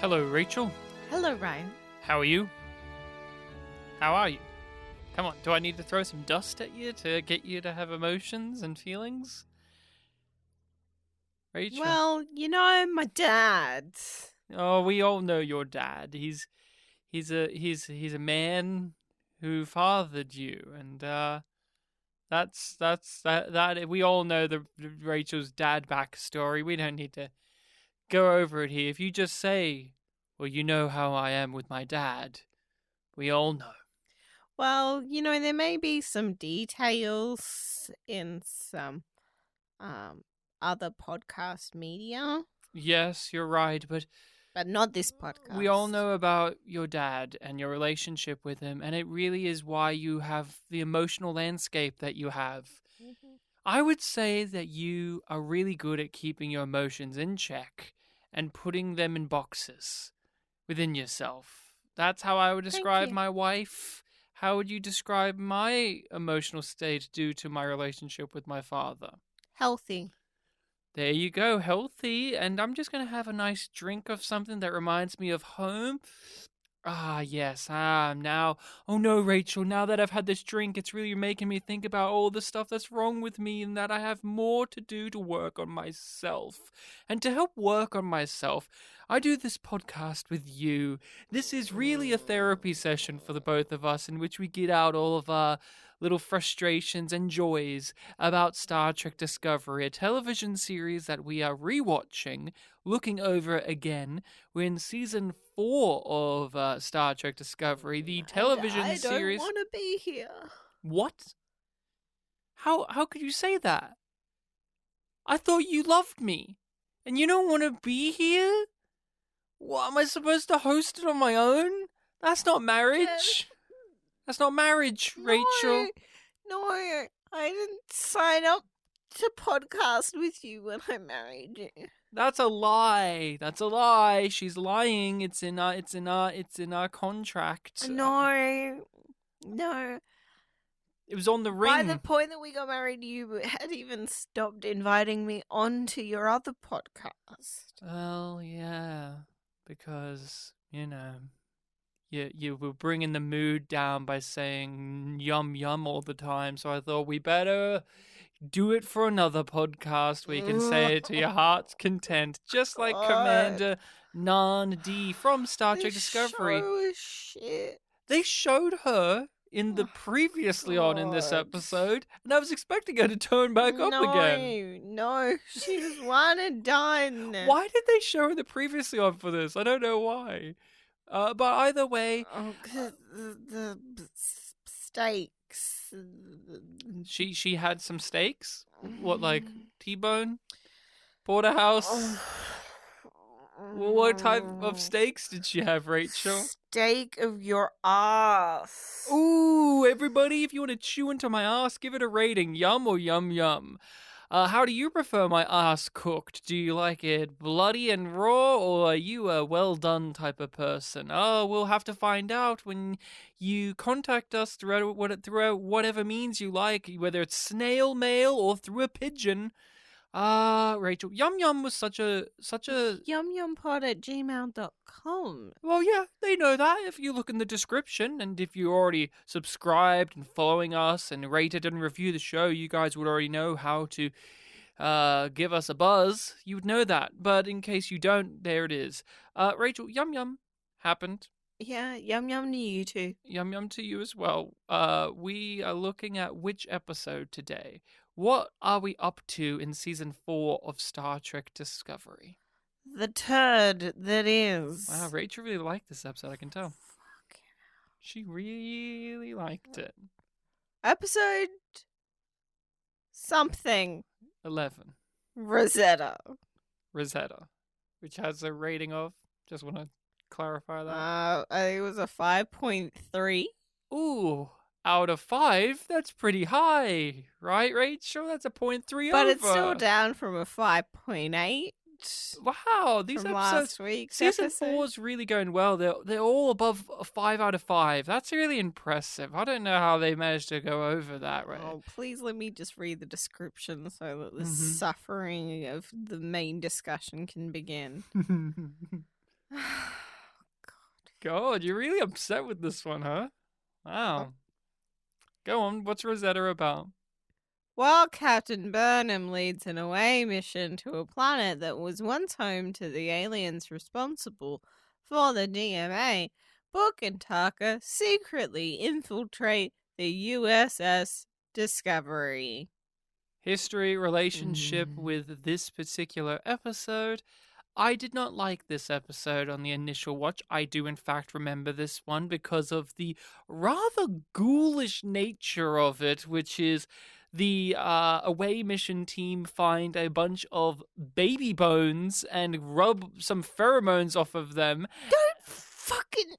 Hello, Rachel. Hello, Ryan. How are you? How are you? Come on, do I need to throw some dust at you to get you to have emotions and feelings? Rachel. Well, my dad. Oh, we all know your dad. He's a man who fathered you, and that we all know the Rachel's dad backstory. We don't need to go over it here. If you just say, "Well, you know how I am with my dad," we all know. Well, there may be some details in some other podcast media, Yes, you're right, but not this podcast. we all know about your dad and your relationship with him, and it really is why you have the emotional landscape that you have. Mhm. I would say that you are really good at keeping your emotions in check and putting them in boxes within yourself. That's how I would Thank describe you. my wife. How would you describe my emotional state due to my relationship with my father? Healthy. There you go, healthy. And I'm just going to have a nice drink of something that reminds me of home. Ah, yes. Now. Oh no, Rachel, now that I've had this drink, it's really making me think about all the stuff that's wrong with me and that I have more to do to work on myself. And to help work on myself, I do this podcast with you. This is really a therapy session for the both of us in which we get out all of our little frustrations and joys about Star Trek Discovery, a television series that we are rewatching, looking over again. We're in season 4 of Star Trek Discovery, the television series. I don't want to be here. What? How could you say that? I thought you loved me, and you don't want to be here? What, am I supposed to host it on my own? That's not marriage. That's not marriage, Rachel. No, I didn't sign up to podcast with you when I married you. That's a lie. That's a lie. She's lying. It's in our contract. No. It was on the ring. By the point that we got married, you had even stopped inviting me onto your other podcast. Well, yeah, because you were bringing the mood down by saying yum yum all the time. So I thought we better do it for another podcast where you can say it to your heart's content, just like Commander Nan D from Star Trek Discovery. Show is shit. They showed her in the previously on in this episode, and I was expecting her to turn back up again. No, she was one and done. Why did they show her the previously on for this? I don't know why. But either way, the steaks. she had some steaks. What, like T-bone, porterhouse? What type of steaks did she have, Rachel? Steak of your ass. Ooh, everybody, if you want to chew into my ass, give it a rating. Yum or yum yum? How do you prefer my ass cooked? Do you like it bloody and raw, or are you a well-done type of person? Oh, we'll have to find out when you contact us throughout whatever means you like, whether it's snail mail or through a pigeon. Rachel, Yum Yum was such a yumyumpod@gmail.com. Well, yeah, they know that if you look in the description, and if you already subscribed and following us and rated and reviewed the show, you guys would already know how to give us a buzz. You would know that, but in case you don't, there it is. Rachel, Yum Yum happened. Yeah, yum yum to you too. Yum Yum to you as well. We are looking at which episode today. What are we up to in season 4 of Star Trek Discovery? The turd that is. Wow, Rachel really liked this episode, I can tell. Fuck. She really liked it. Episode something. 11. Rosetta. Rosetta, which has a rating of, just want to clarify that. I think it was a 5.3. Ooh, out of 5, that's pretty high, right, Rachel? That's a 0.3 But over. it's still down from a 5.8. Wow, these from episodes. last week's Season episode. 4 is really going well. They're all above a 5 out of 5. That's really impressive. I don't know how they managed to go over that, right? Oh, please let me just read the description so that the suffering of the main discussion can begin. God, you're really upset with this one, huh? Wow. Go on, what's Rosetta about? While Captain Burnham leads an away mission to a planet that was once home to the aliens responsible for the DMA, Book and Taka secretly infiltrate the USS Discovery. History, relationship with this particular episode. I did not like this episode on the initial watch. I do, in fact, remember this one because of the rather ghoulish nature of it, which is the away mission team find a bunch of baby bones and rub some pheromones off of them. They don't fucking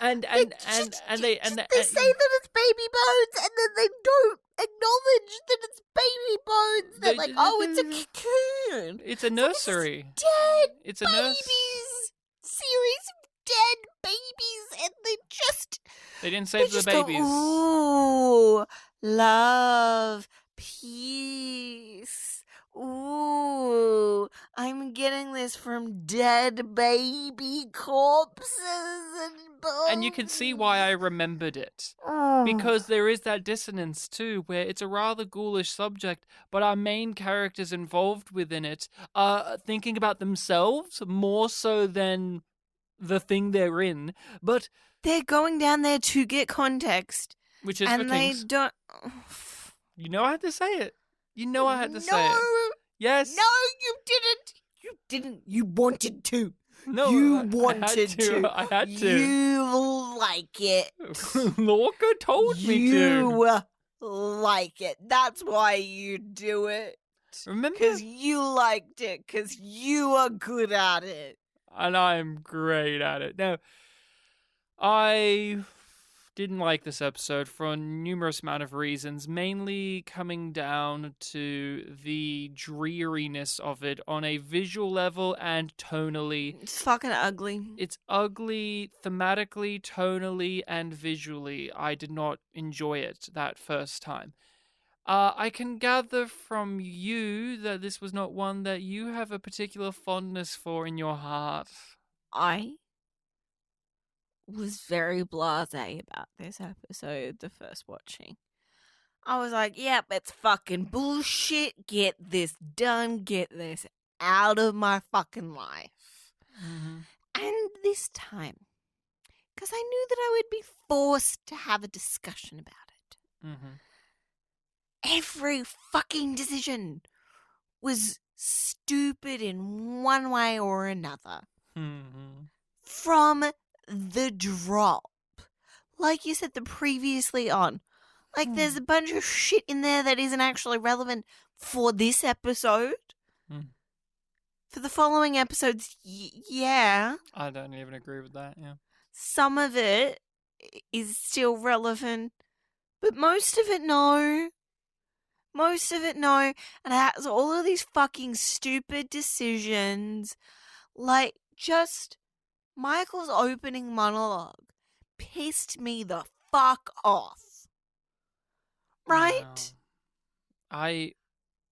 And they and and and they and, they say that it's baby bones and then they don't acknowledge that it's baby bones. They're like, oh, it's a cocoon. It's a nursery. Dead It's a babies. Series of dead babies, and They didn't save the just babies. Go, ooh, love, peace. Ooh, I'm getting this from dead baby corpses and bones. And you can see why I remembered it. Because there is that dissonance too, where it's a rather ghoulish subject, but our main characters involved within it are thinking about themselves more so than the thing they're in. But they're going down there to get context. Which is and for they kings. don't. You know I had to say it. You know I had to say it. Yes. No, you didn't. You didn't. You wanted to. No, you I wanted had to. I had to. You like it. Lorca told me to. You like it. That's why you do it. Remember? Because you liked it. Because you are good at it. And I'm great at it. Now, I didn't like this episode for a numerous amount of reasons, mainly coming down to the dreariness of it on a visual level and tonally. It's fucking ugly. It's ugly thematically, tonally, and visually. I did not enjoy it that first time. I can gather from you that this was not one that you have a particular fondness for in your heart. I was very blasé about this episode, the first watching. I was like, yep, it's fucking bullshit. Get this done. Get this out of my fucking life. Mm-hmm. And this time, because I knew that I would be forced to have a discussion about it. Mm-hmm. Every fucking decision was stupid in one way or another. Mm-hmm. From the drop. Like you said, the previously on. Like, there's a bunch of shit in there that isn't actually relevant for this episode. For the following episodes, yeah. I don't even agree with that, yeah. Some of it is still relevant, but most of it, no. Most of it, no. And it has all of these fucking stupid decisions. Like, just Michael's opening monologue pissed me the fuck off. Right? Wow.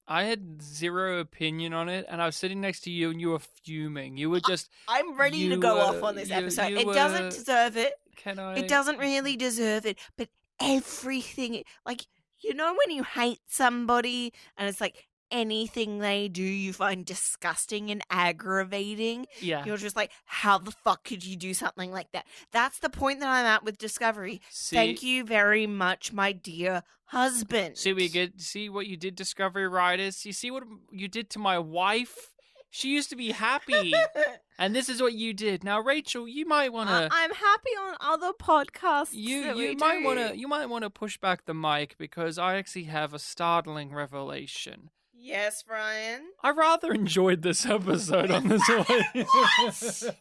I had zero opinion on it, and I was sitting next to you, and you were fuming. You were just... I'm ready to go off on this episode. It doesn't deserve it. Can I... It doesn't really deserve it, but everything... Like, you know when you hate somebody, and it's like, anything they do you find disgusting and aggravating? Yeah. You're just like, how the fuck could you do something like that? That's the point that I'm at with Discovery. Thank you very much, my dear husband. See what you did, Discovery Writers? You see what you did to my wife? She used to be happy. And this is what you did. Now, Rachel, you might want to... I'm happy on other podcasts. You might want to push back the mic, because I actually have a startling revelation. Yes, Ryan? I rather enjoyed this episode on this one. What? You fucking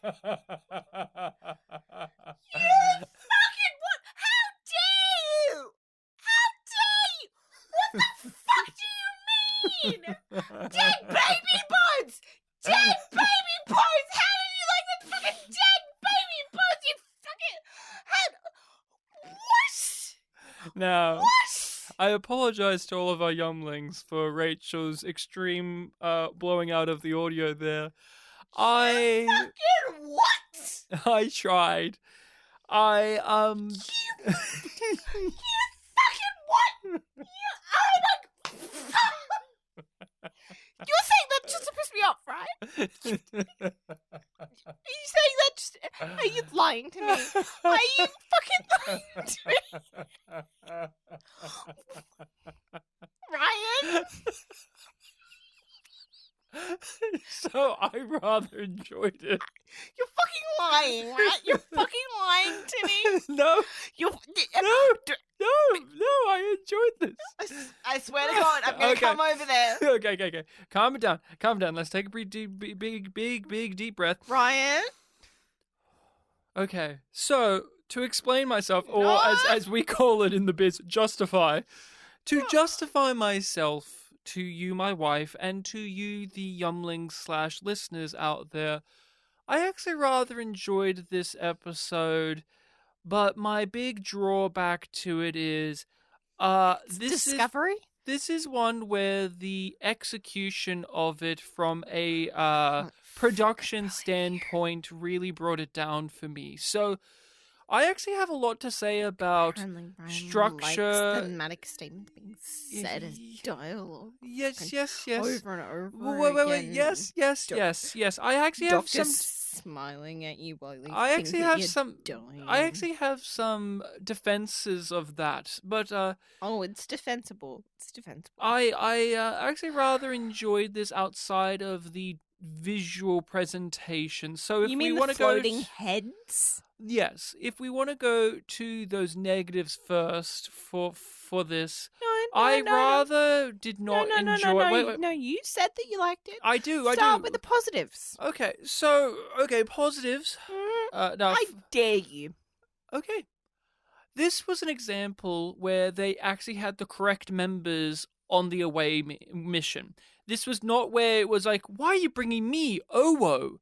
what? How dare you? How dare you? What the fuck do you mean? Dead baby bones! Dead baby bones! How did you like the fucking dead baby bones? You fucking had... What? Now... What? I apologize to all of our yumlings for Rachel's extreme blowing out of the audio there. I Fucking what? I tried. I You fucking what? Oh my... You're saying that just to piss me off, right? Are you saying that just... Are you lying to me? Are you fucking lying to me? Ryan? So I rather enjoyed it. You're fucking lying, right? You're fucking lying to me. No, You're... no, I enjoyed this. I swear to God, I'm gonna Okay. come over there. Okay. Calm it down. Let's take a big deep breath. Ryan? Okay, so to explain myself, or No. as we call it in the biz, justify. To justify myself to you, my wife, and to you, the yumlings / listeners out there, I actually rather enjoyed this episode, but my big drawback to it is, Discovery? this is one where the execution of it from a production standpoint really brought it down for me. So I actually have a lot to say about structure. Likes thematic statement being said as dialogue. Yes. Over and over Wait. again. Yes. I actually have Doctor some. smiling at you while you I think actually that have you're some. dying. I actually have some defenses of that, but Oh, it's defensible. It's defensible. I actually rather enjoyed this outside of the visual presentation. So if you we mean want the to go, floating heads? yes, if we want to go to those negatives first for this, I rather did not enjoy. Wait. No, you said that you liked it. I do. Start with the positives. Okay, positives. Now, I dare you. okay. This was an example where they actually had the correct members on the away mission. This was not where it was like, why are you bringing me, Owo?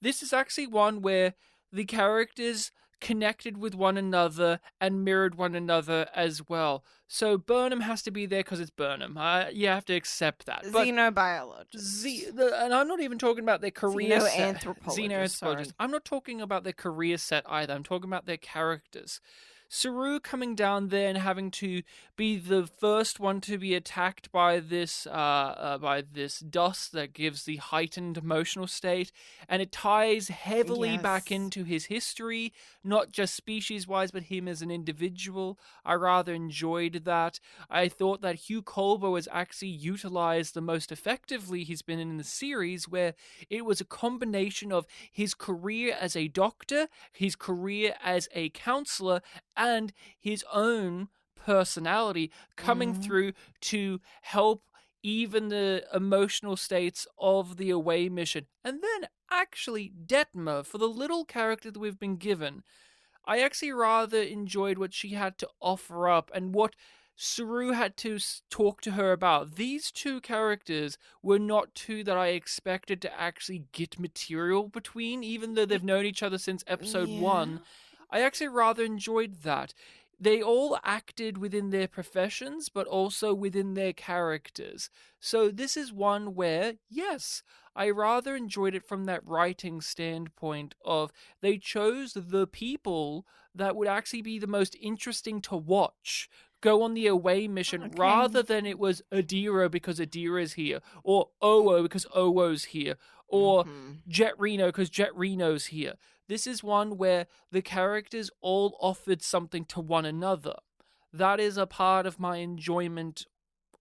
This is actually one where the characters connected with one another and mirrored one another as well. So Burnham has to be there because it's Burnham. You have to accept that. But Xenobiologist. and I'm not even talking about their career set. Xenoanthropologist. I'm not talking about their career set either. I'm talking about their characters. Saru coming down there and having to be the first one to be attacked by this dust that gives the heightened emotional state, and it ties heavily back into his history, not just species-wise, but him as an individual. I rather enjoyed that. I thought that Hugh Culber was actually utilized the most effectively he's been in the series, where it was a combination of his career as a doctor, his career as a counselor, and his own personality coming through to help even the emotional states of the away mission. And then actually Detmer, for the little character that we've been given, I actually rather enjoyed what she had to offer up and what Saru had to talk to her about. These two characters were not two that I expected to actually get material between, even though they've known each other since episode 1. I actually rather enjoyed that. They all acted within their professions, but also within their characters. So this is one where, yes, I rather enjoyed it from that writing standpoint of they chose the people that would actually be the most interesting to watch go on the away mission, rather than it was Adira because Adira's here, or Owo because Owo's here, or Jet Reno because Jet Reno's here. This is one where the characters all offered something to one another. That is a part of my enjoyment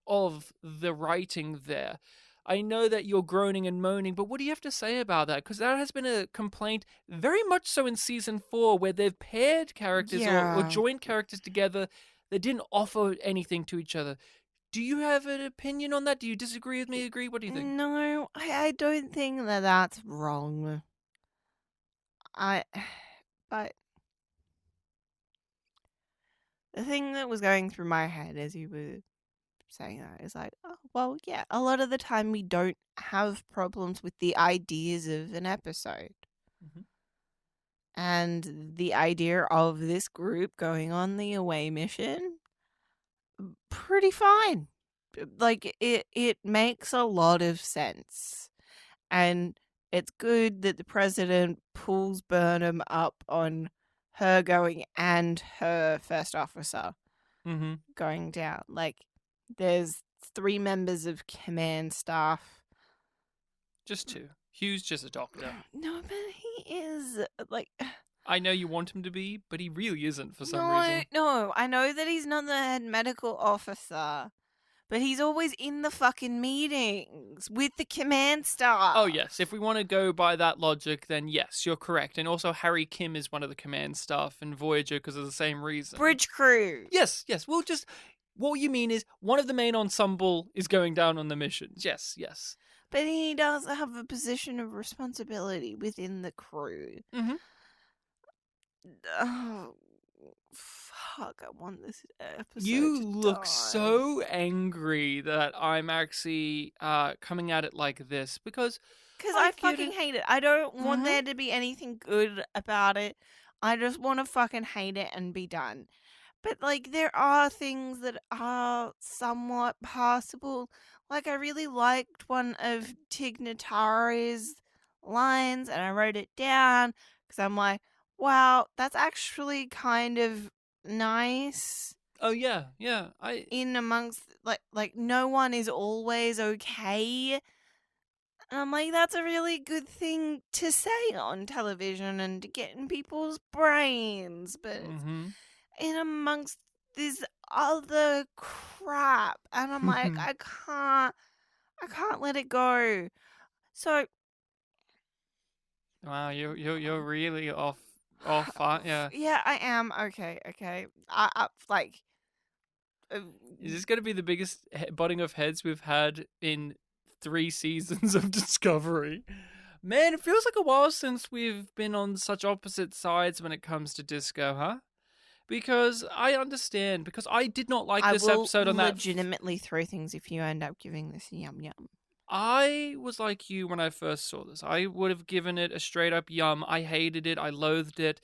of the writing there. I know that you're groaning and moaning, but what do you have to say about that? Because that has been a complaint very much so in Season 4, where they've paired characters or joined characters together that didn't offer anything to each other. Do you have an opinion on that? Do you disagree with me? Agree? What do you think? No, I don't think that that's wrong. But the thing that was going through my head as you were saying that is like, oh, well, yeah, a lot of the time we don't have problems with the ideas of an episode. And the idea of this group going on the away mission, pretty fine. Like, it makes a lot of sense. And it's good that the president pulls Burnham up on her going and her first officer Mm-hmm. going down. Like, there's 3 members of command staff. Just 2. Hugh's just a doctor. No, but he is, like... I know you want him to be, but he really isn't for some reason. No, I know that he's not the head medical officer, but he's always in the fucking meetings with the command staff. Oh, yes. If we want to go by that logic, then yes, you're correct. And also, Harry Kim is one of the command staff in Voyager because of the same reason. Bridge crew. Yes. We'll just... What you mean is one of the main ensemble is going down on the missions. Yes. But he does have a position of responsibility within the crew. Mm-hmm. Oh, fuck, I want this episode You to look die. so angry that I'm actually coming at it like this because I fucking hate it. I don't want there to be anything good about it. I just want to fucking hate it and be done. But, like, there are things that are somewhat passable. Like, I really liked one of Tig Notari's lines, and I wrote it down because I'm like, wow, that's actually kind of nice. Oh yeah. In amongst, like no one is always okay. And I'm like, that's a really good thing to say on television and to get in people's brains. But in amongst this other crap, and I'm like, I can't let it go. So, wow, you're really off, aren't you? Yeah, I am. Okay. I like. Is this going to be the biggest butting of heads we've had in 3 seasons of Discovery? Man, it feels like a while since we've been on such opposite sides when it comes to disco, huh? Because I understand, because I did not like this episode on that. I will legitimately throw things if you end up giving this a yum yum. I was like you when I first saw this. I would have given it a straight up yum. I hated it. I loathed it.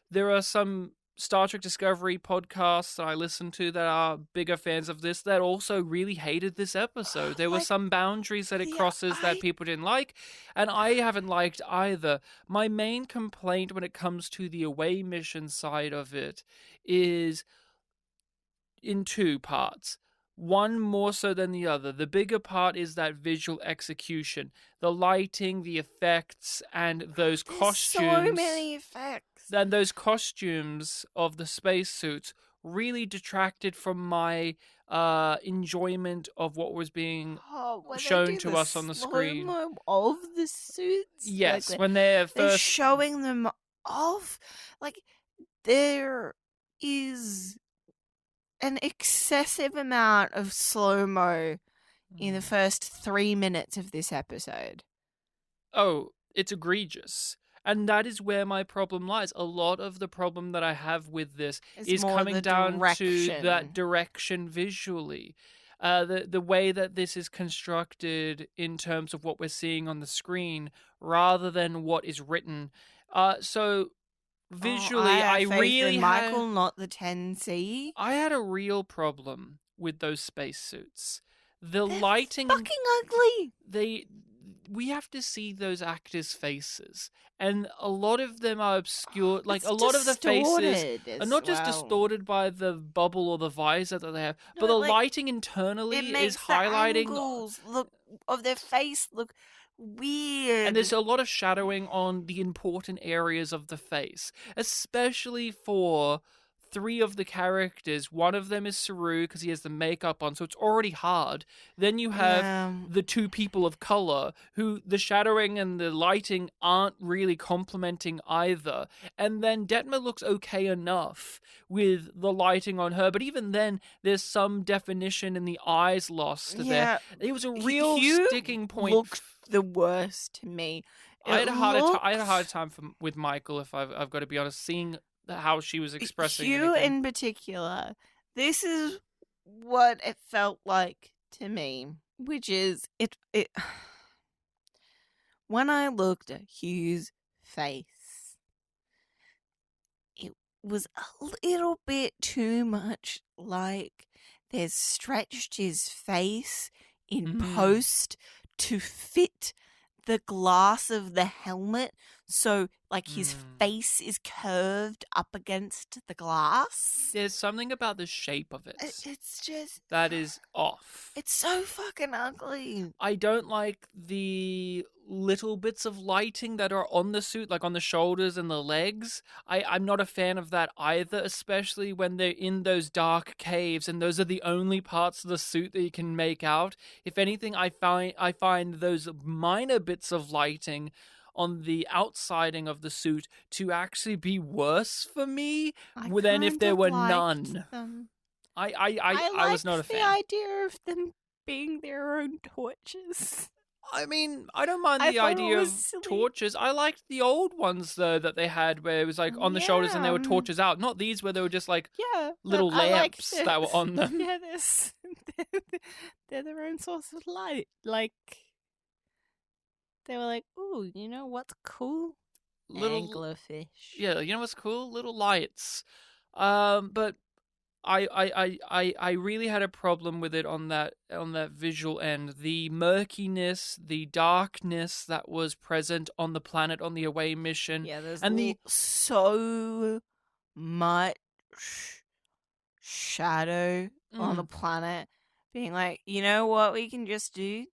There are some Star Trek Discovery podcasts that I listen to that are bigger fans of this that also really hated this episode. There were some boundaries that it crosses that people didn't like, and I haven't liked either. My main complaint when it comes to the away mission side of it is in 2 parts. One more so than the other. The bigger part is that visual execution. The lighting, the effects, and those costumes. So many effects. And those costumes of the spacesuits really detracted from my enjoyment of what was being shown to us on the screen. Slow-mo of the suits? Yes, like when they're showing them off. Like, there is an excessive amount of slow-mo in the first 3 minutes of this episode. Oh, it's egregious. And that is where my problem lies. A lot of the problem that I have with this is coming down to that direction visually. The way that this is constructed in terms of what we're seeing on the screen rather than what is written. So visually, I really had Michael, not the 10C. I had a real problem with those spacesuits. The They're lighting fucking ugly. We have to see those actors' faces, and a lot of them are obscured. Like, it's a lot of the faces are not just well. distorted by the bubble or the visor that they have, but the lighting internally is highlighting. The angles of their face look weird. And there's a lot of shadowing on the important areas of the face, especially for 3 of the characters. One of them is Saru because he has the makeup on, so it's already hard. Then you have the 2 people of color who the shadowing and the lighting aren't really complementing either. And then Detmer looks okay enough with the lighting on her, but even then there's some definition in the eyes lost there. It was a real sticking point. Looked the worst to me. I had a hard time with Michael, if I've got to be honest, seeing how she was expressing Hugh anything. in particular. This is what it felt like to me, which is it when I looked at Hugh's face, it was a little bit too much like they've stretched his face in post to fit the glass of the helmet, so like his Mm. face is curved up against the glass. There's something about the shape of it It's just, that is off. it's so fucking ugly. I don't like the little bits of lighting that are on the suit, like on the shoulders and the legs. I'm not a fan of that either, especially when they're in those dark caves and those are the only parts of the suit that you can make out. If anything, I find those minor bits of lighting on the outsiding of the suit to actually be worse for me I than if kind there of were liked none. them. I was not a liked the fan. idea of them being their own torches. I mean, I don't mind I the thought it idea was of silly. torches. I liked the old ones though that they had where it was like on the shoulders and Yeah, there were torches out. Not these where they were just like yeah, but little I like lamps this. that were on them. Yeah, this. They're their own source of light. Like, they were like, ooh, you know what's cool? Little, Anglerfish. yeah, you know what's cool? Little lights. But I really had a problem with it on that visual end. The murkiness, the darkness that was present on the planet on the away mission, Yeah, there's and the so much shadow on the mm, planet, being like, you know what we can just do?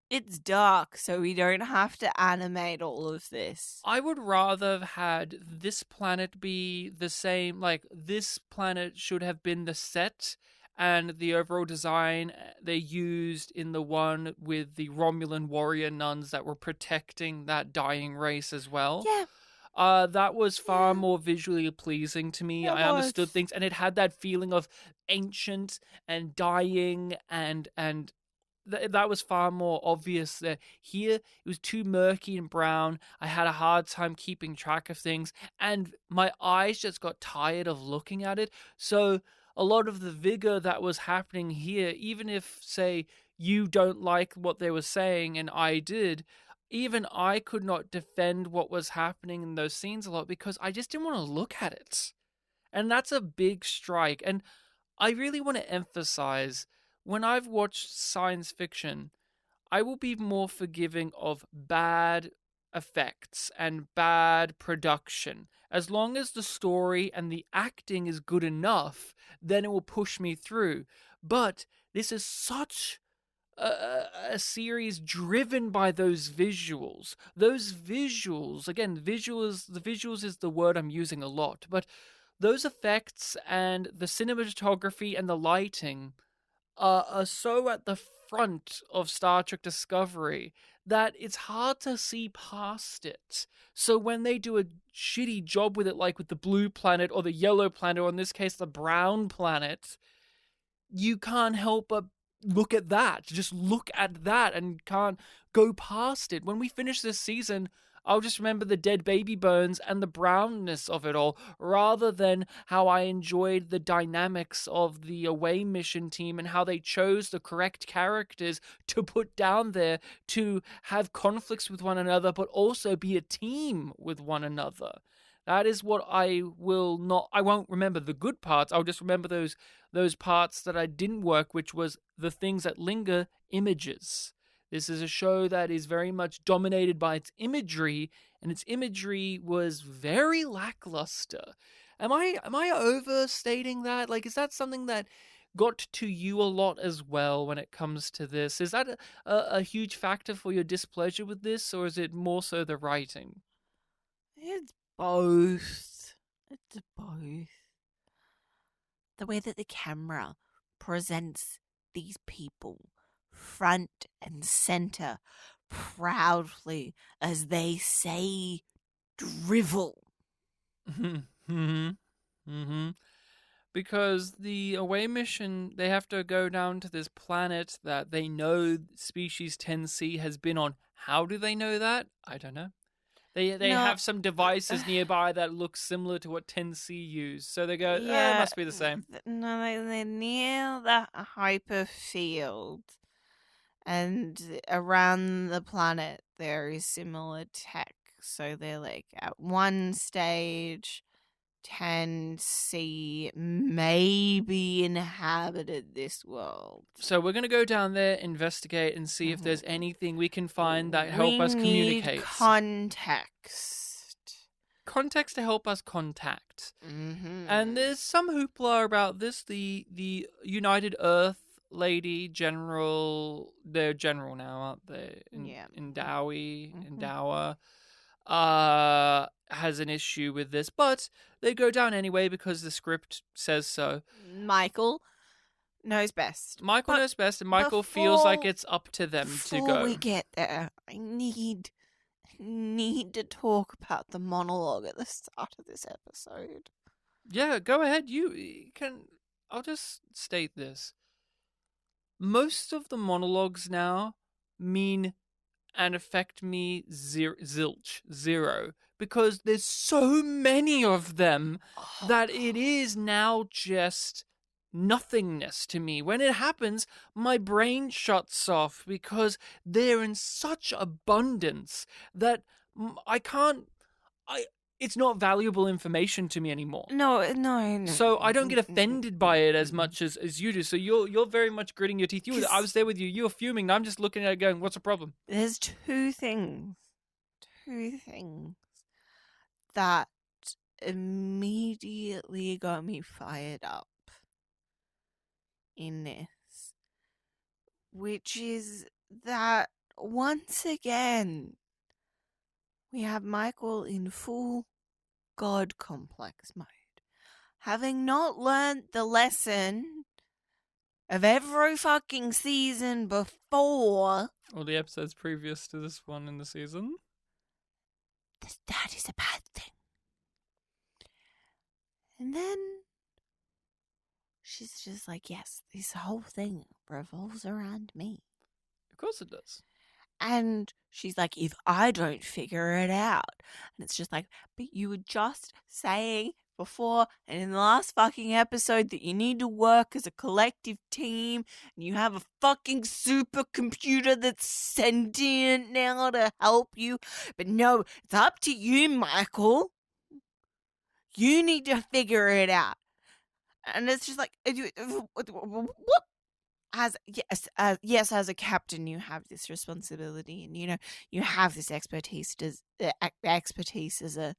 It's dark, so we don't have to animate all of this. I would rather have had this planet be the same. Like, this planet should have been the set and the overall design they used in the one with the Romulan warrior nuns that were protecting that dying race as well. Yeah, That was far yeah, more visually pleasing to me. it I understood was. things, and it had that feeling of ancient and dying, and that was far more obvious there. Here, it was too murky and brown. I had a hard time keeping track of things, and my eyes just got tired of looking at it. So, a lot of the vigor that was happening here, even if, say, you don't like what they were saying and I did, even I could not defend what was happening in those scenes a lot because I just didn't want to look at it. And that's a big strike. And I really want to emphasize when I've watched science fiction, I will be more forgiving of bad effects and bad production. As long as the story and the acting is good enough, then it will push me through. But this is such a series driven by those visuals. Those visuals, again, the visuals is the word I'm using a lot, but those effects and the cinematography and the lighting are so at the front of Star Trek Discovery that it's hard to see past it. So when they do a shitty job with it, like with the blue planet or the yellow planet, or in this case, the brown planet, you can't help but look at that. Just look at that and can't go past it. When we finish this season, I'll just remember the dead baby bones and the brownness of it all, rather than how I enjoyed the dynamics of the away mission team and how they chose the correct characters to put down there to have conflicts with one another, but also be a team with one another. That is what I won't remember the good parts. I'll just remember those parts that I didn't work, which was the things that linger, images. This is a show that is very much dominated by its imagery, and its imagery was very lackluster. Am I overstating that? Like, is that something that got to you a lot as well when it comes to this? Is that a huge factor for your displeasure with this, or is it more so the writing? It's both. It's both. The way that the camera presents these people front and center proudly as they say drivel. Mm-hmm. Mm-hmm. Because the away mission, they have to go down to this planet that they know species 10C has been on. How do they know that? I don't know. They No, have some devices nearby that look similar to what 10C use. So they go, it yeah, must be the same. no, they're near the hyperfield, and around the planet there is similar tech. So they're like at one stage Tansy maybe inhabited this world. So we're going to go down there, investigate, and see if there's anything we can find that help us communicate. We need context. Context to help us contact. Mm-hmm. And there's some hoopla about this. The United Earth lady general, they're general now, aren't they? In Dowie, in Dower, has an issue with this, but they go down anyway because the script says so. Michael knows best. Michael knows best, and Michael feels like it's up to them to go. Before we get there, I need to talk about the monologue at the start of this episode. Yeah, go ahead. You can. I'll just state this. Most of the monologues now mean and affect me zero, because there's so many of them that it is now just nothingness to me. When it happens, my brain shuts off because they're in such abundance that I can't. It's not valuable information to me anymore. No. So I don't get offended by it as much as you do. So you're very much gritting your teeth. I was there with you. You're fuming. I'm just looking at it going, what's the problem? There's two things that immediately got me fired up in this, which is that once again we have Michael in full God complex mode, having not learned the lesson of every fucking season before. Or the episodes previous to this one in the season. That is a bad thing. And then she's just like, yes, this whole thing revolves around me. Of course it does. And she's like, if I don't figure it out. And it's just like, but you were just saying before and in the last fucking episode that you need to work as a collective team and you have a fucking supercomputer that's sentient now to help you. But no, it's up to you, Michael. You need to figure it out. And it's just like, what? As a captain, you have this responsibility, and you have this expertise as a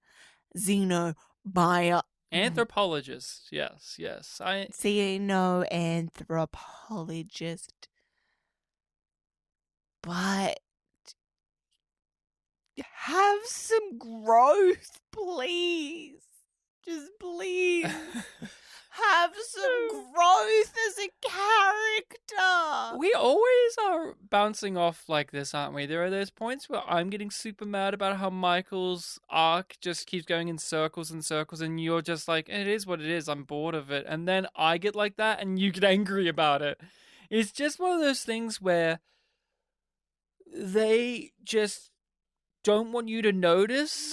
xenobio anthropologist. Yes, xenoanthropologist. But have some growth, please. Just please. Have some growth as a character. We always are bouncing off like this, aren't we? There are those points where I'm getting super mad about how Michael's arc just keeps going in circles and circles, and you're just like, it is what it is, I'm bored of it. And then I get like that, and you get angry about it. It's just one of those things where they just don't want you to notice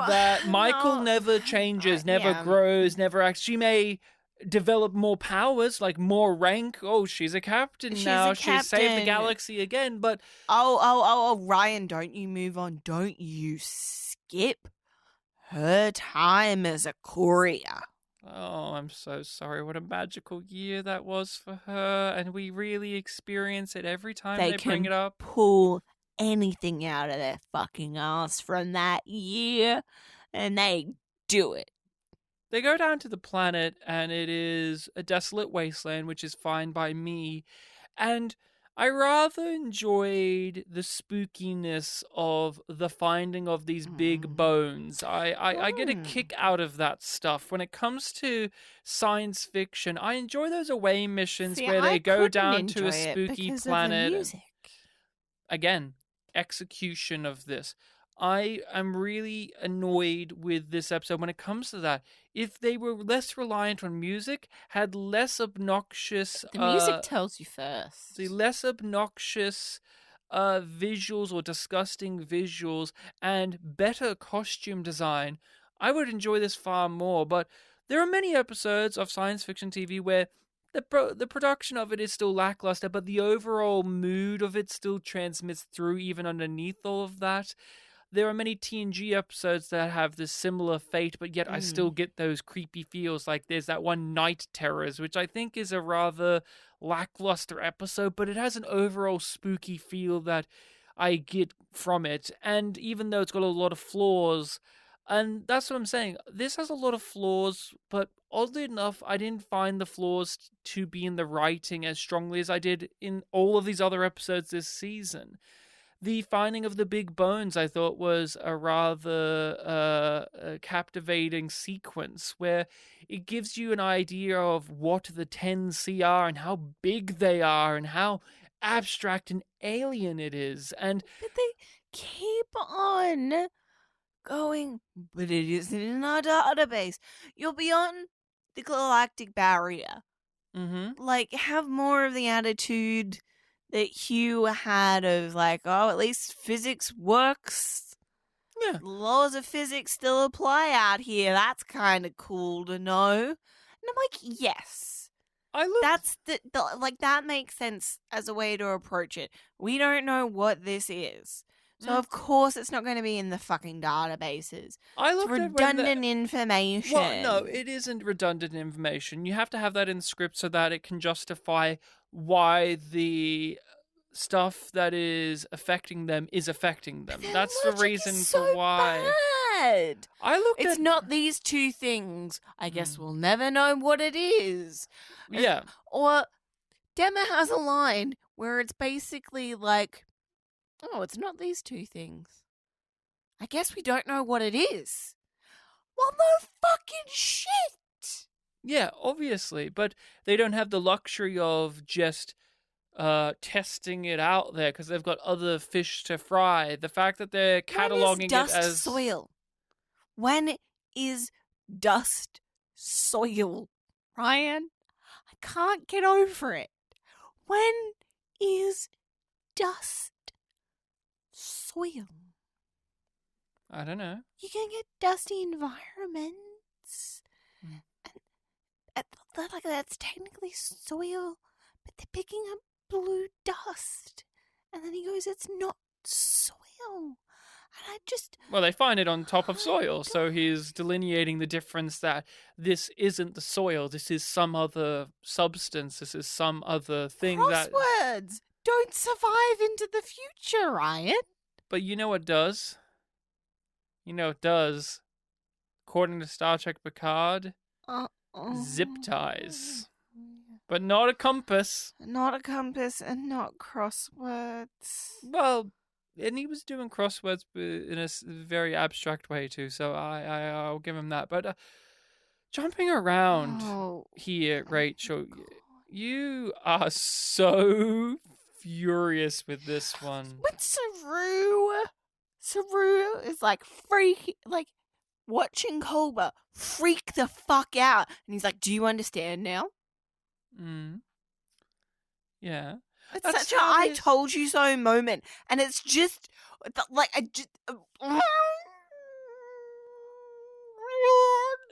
that Michael never changes, never grows, never acts. She may develop more powers, like more rank. Oh, she's a captain now. She's saved the galaxy again. But Ryan, don't you move on. Don't you skip her time as a courier. Oh, I'm so sorry. What a magical year that was for her. And we really experience it every time they bring it up. Pull anything out of their fucking ass from that year, and they do it. They go down to the planet, and it is a desolate wasteland, which is fine by me. And I rather enjoyed the spookiness of the finding of these big bones. I get a kick out of that stuff. When it comes to science fiction, I enjoy those away missions where they go down to a spooky planet. Of the music. Again, execution of this. I am really annoyed with this episode when it comes to that. If they were less reliant on music, had less obnoxious... The music tells you first. The less obnoxious visuals or disgusting visuals and better costume design, I would enjoy this far more. But there are many episodes of science fiction TV where the production of it is still lackluster, but the overall mood of it still transmits through even underneath all of that. there are many TNG episodes that have this similar fate, but yet I still get those creepy feels. Like there's that one Night Terrors, which I think is a rather lackluster episode, but it has an overall spooky feel that I get from it. And even though it's got a lot of flaws, and that's what I'm saying, this has a lot of flaws, but oddly enough, I didn't find the flaws to be in the writing as strongly as I did in all of these other episodes this season. The finding of the big bones, I thought, was a rather captivating sequence where it gives you an idea of what the 10C are and how big they are and how abstract and alien it is. And But they keep on going, but it isn't in our database. You're beyond the galactic barrier. Like, have more of the attitude that Hugh had of, like, oh, at least physics works. Yeah. Laws of physics still apply out here. That's kind of cool to know. And I'm like, yes. That's like, that makes sense as a way to approach it. We don't know what this is. So, of course, it's not going to be in the fucking databases. It's redundant information. Well, no, it isn't redundant information. You have to have that in the script so that it can justify why the stuff that is affecting them is affecting them. That's the reason for why. Bad. It's not these two things. I guess we'll never know what it is. Yeah. Or Demma has a line where it's basically like, oh, it's not these two things. I guess we don't know what it is. Well, no fucking shit. Yeah, obviously, but they don't have the luxury of just testing it out there because they've got other fish to fry. The fact that they're cataloging it as soil. When is dust soil, Ryan? I can't get over it. When is dust soil? I don't know. You can get dusty environments. And that's technically soil, but they're picking up blue dust. And then he goes, it's not soil. And well, they find it on top of soil, so he's delineating the difference that this isn't the soil, this is some other substance, this is some other thing. Crosswords don't survive into the future, Ryan. But you know what does? You know it does. According to Star Trek Picard, zip ties. But not a compass. Not a compass and not crosswords. Well, and he was doing crosswords in a very abstract way too, so I'll give him that. But jumping around here, Rachel, you are so furious with this one. But Saru is like watching Cobra freak the fuck out, and he's like, "Do you understand now?" Yeah. It's such a "I told you so" moment, and it's just like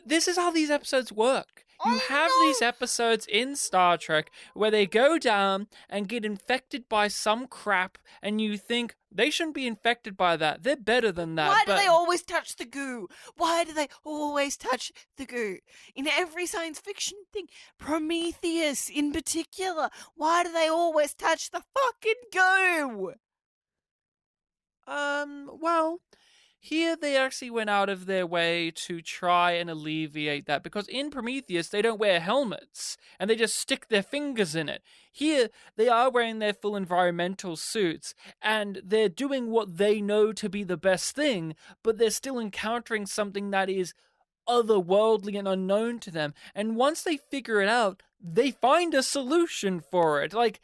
This is how these episodes work. You have these episodes in Star Trek where they go down and get infected by some crap, and you think they shouldn't be infected by that. They're better than that. Why do they always touch the goo? Why do they always touch the goo? In every science fiction thing, Prometheus in particular, why do they always touch the fucking goo? Well, here they actually went out of their way to try and alleviate that, because in Prometheus they don't wear helmets and they just stick their fingers in it. Here they are wearing their full environmental suits and they're doing what they know to be the best thing, but they're still encountering something that is otherworldly and unknown to them. And once they figure it out, they find a solution for it. Like,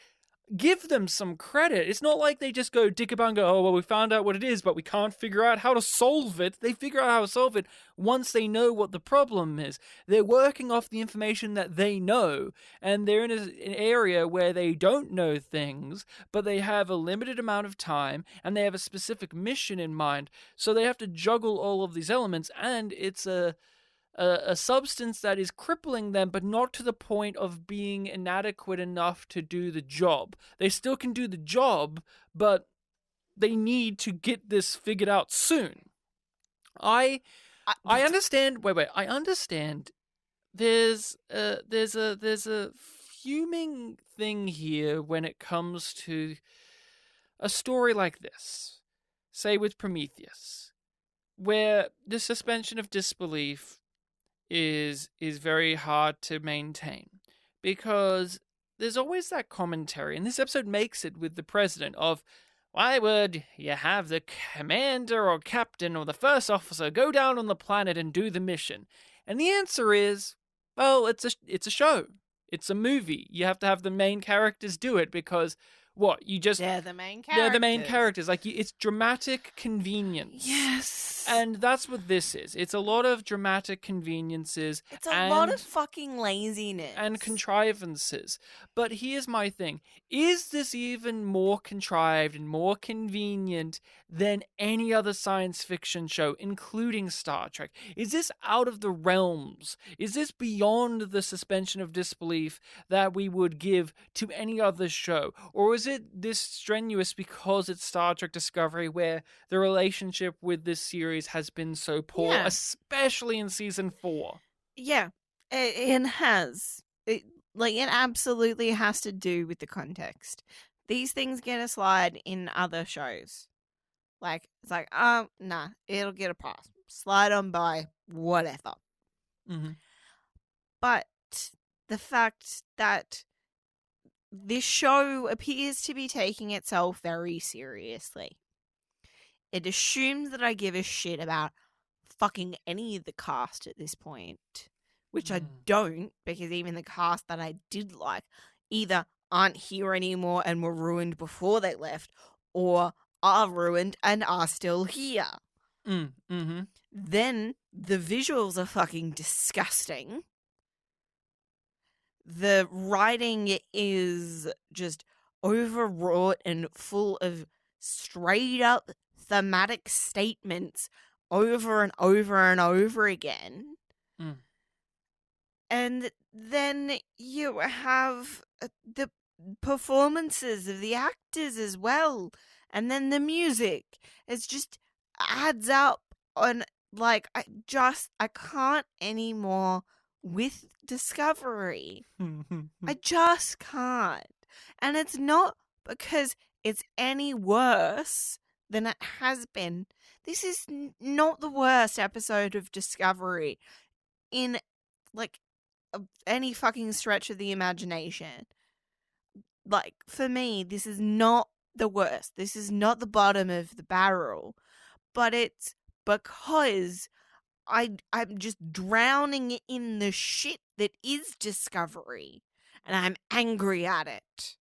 give them some credit. It's not like they just go dick about and go, oh, well, we found out what it is, but we can't figure out how to solve it. They figure out how to solve it once they know what the problem is. They're working off the information that they know, and they're in an area where they don't know things, but they have a limited amount of time, and they have a specific mission in mind. So they have to juggle all of these elements, and it's a substance that is crippling them, but not to the point of being inadequate enough to do the job. They still can do the job, but they need to get this figured out soon. I understand. Wait. I understand. There's a fuming thing here when it comes to a story like this. Say with Prometheus, where the suspension of disbelief is very hard to maintain, because there's always that commentary, and this episode makes it with the president, of why would you have the commander or captain or the first officer go down on the planet and do the mission? And the answer is, well, it's a show. It's a movie. You have to have the main characters do it, because what? They're the main characters. They're the main characters. Like, it's dramatic convenience. Yes. And that's what this is. It's a lot of dramatic conveniences. It's a lot of fucking laziness. And contrivances. But here's my thing. Is this even more contrived and more convenient than any other science fiction show, including Star Trek? Is this out of the realms? Is this beyond the suspension of disbelief that we would give to any other show? Or is it this strenuous because it's Star Trek Discovery, where the relationship with this series has been so poor, especially in season 4? Yeah, it has. It absolutely has to do with the context. These things get a slide in other shows. It's like, nah, it'll get a pass. Slide on by, whatever. Mm-hmm. But the fact that this show appears to be taking itself very seriously. It assumes that I give a shit about fucking any of the cast at this point, which I don't, because even the cast that I did like either aren't here anymore and were ruined before they left, or are ruined and are still here. Mm-hmm. Then the visuals are fucking disgusting. The writing is just overwrought and full of straight up thematic statements over and over and over again. And then you have the performances of the actors as well. And then the music. It just adds up on, I can't anymore with Discovery. I just can't. And it's not because it's any worse than it has been. This is not the worst episode of Discovery in any fucking stretch of the imagination. For me, this is not the worst. This is not the bottom of the barrel. But it's because I'm just drowning in the shit that is Discovery, and I'm angry at it.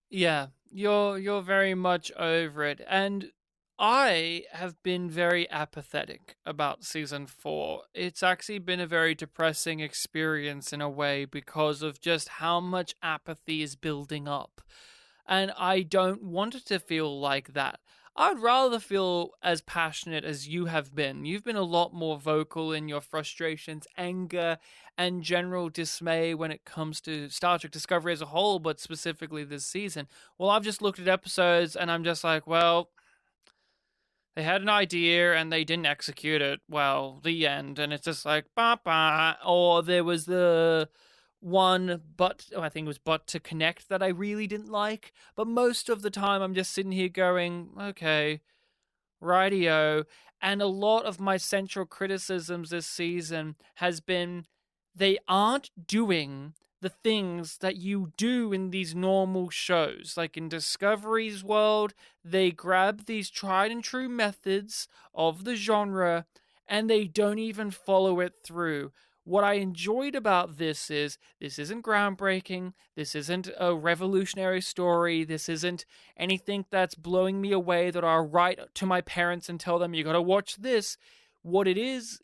Yeah, you're very much over it, and I have been very apathetic about season 4. It's actually been a very depressing experience in a way, because of just how much apathy is building up. And I don't want it to feel like that. I'd rather feel as passionate as you have been. You've been a lot more vocal in your frustrations, anger, and general dismay when it comes to Star Trek Discovery as a whole, but specifically this season. Well, I've just looked at episodes and I'm just like, well, they had an idea and they didn't execute it well, the end. And it's just like, bah. Or there was the one I think it was But to Connect, that I really didn't like. But most of the time I'm just sitting here going, okay, rightio. And a lot of my central criticisms this season has been they aren't doing the things that you do in these normal shows. Like in Discovery's world, they grab these tried and true methods of the genre and they don't even follow it through. What I enjoyed about this isn't groundbreaking. This isn't a revolutionary story. This isn't anything that's blowing me away that I'll write to my parents and tell them, you gotta watch this. What it is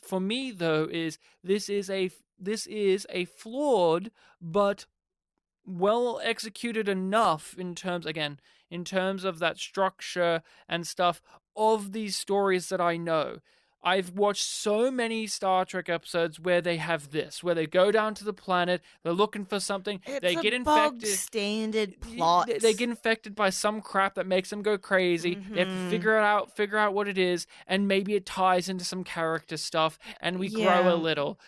for me, though, is this is a flawed but well executed enough in terms of that structure and stuff of these stories that I know. I've watched so many Star Trek episodes where they have this, where they go down to the planet, they're looking for something, It's they a get bog infected. standard plot. They get infected by some crap that makes them go crazy. They have to figure out what it is, and maybe it ties into some character stuff, and we grow a Yeah. little.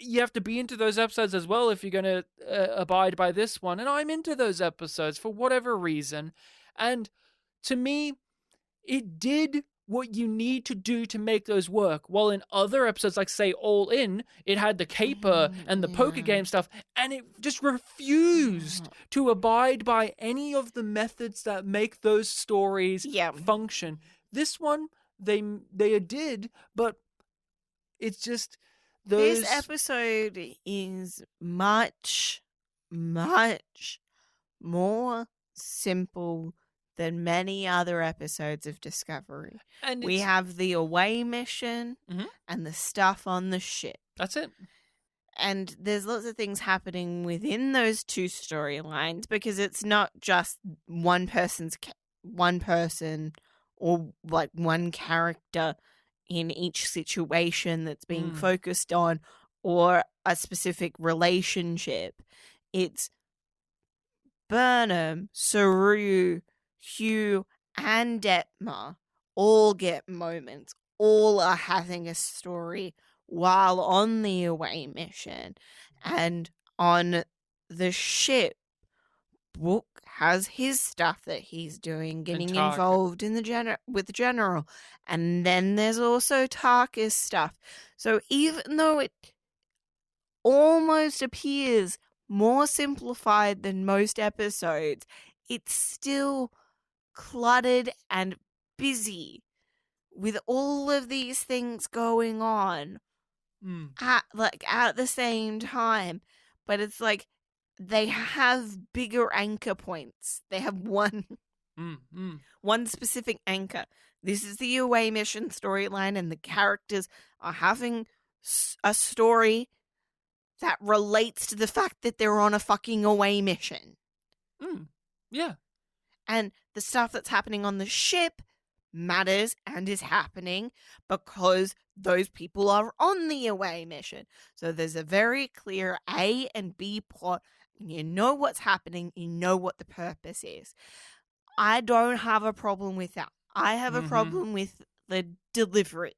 You have to be into those episodes as well if you're going to abide by this one, and I'm into those episodes for whatever reason. And to me, it did what you need to do to make those work. While in other episodes, like say All In, it had the caper and the poker game stuff, and it just refused to abide by any of the methods that make those stories function. This one, they did, but it's just those. This episode is much, much more simple than many other episodes of Discovery. And we have the away mission and the stuff on the ship. That's it. And there's lots of things happening within those two storylines because it's not just one person or like one character in each situation that's being focused on or a specific relationship. It's Burnham, Saru, Hugh, and Detmer all get moments. All are having a story while on the away mission. And on the ship, Book has his stuff that he's doing, getting involved in with the general. And then there's also Tarka's stuff. So even though it almost appears more simplified than most episodes, it's still cluttered and busy with all of these things going on at the same time. But it's like they have bigger anchor points. They have one specific anchor. This is the away mission storyline, and the characters are having a story that relates to the fact that they're on a fucking away mission. Yeah. And the stuff that's happening on the ship matters and is happening because those people are on the away mission. So there's a very clear A and B plot. You know what's happening. You know what the purpose is. I don't have a problem with that. I have a problem with the delivery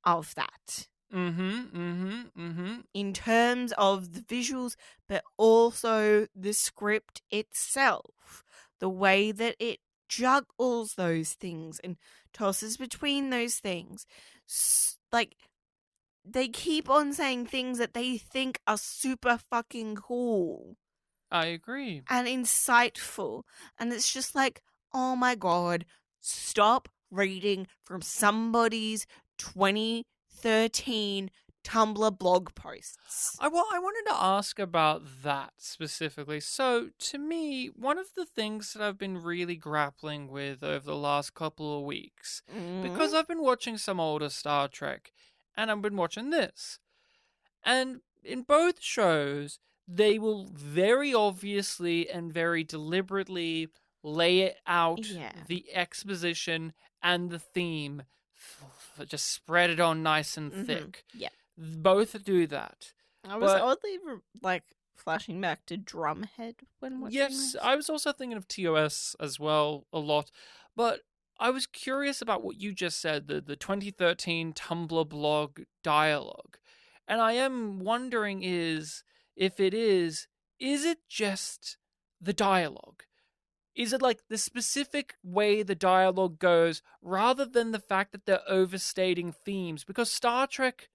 of that. In terms of the visuals, but also the script itself. The way that it juggles those things and tosses between those things. Like, they keep on saying things that they think are super fucking cool. I agree. And insightful. And it's just like, oh my god, stop reading from somebody's 2013 Tumblr blog posts. I wanted to ask about that specifically. So, to me, one of the things that I've been really grappling with over the last couple of weeks, because I've been watching some older Star Trek, and I've been watching this, and in both shows, they will very obviously and very deliberately lay out the exposition and the theme, just spread it on nice and thick. Yeah. Both do that. I was oddly flashing back to Drumhead when watching this. I was also thinking of TOS as well a lot. But I was curious about what you just said, the 2013 Tumblr blog dialogue. And I am wondering if it is it just the dialogue? Is it like the specific way the dialogue goes rather than the fact that they're overstating themes? Because Star Trek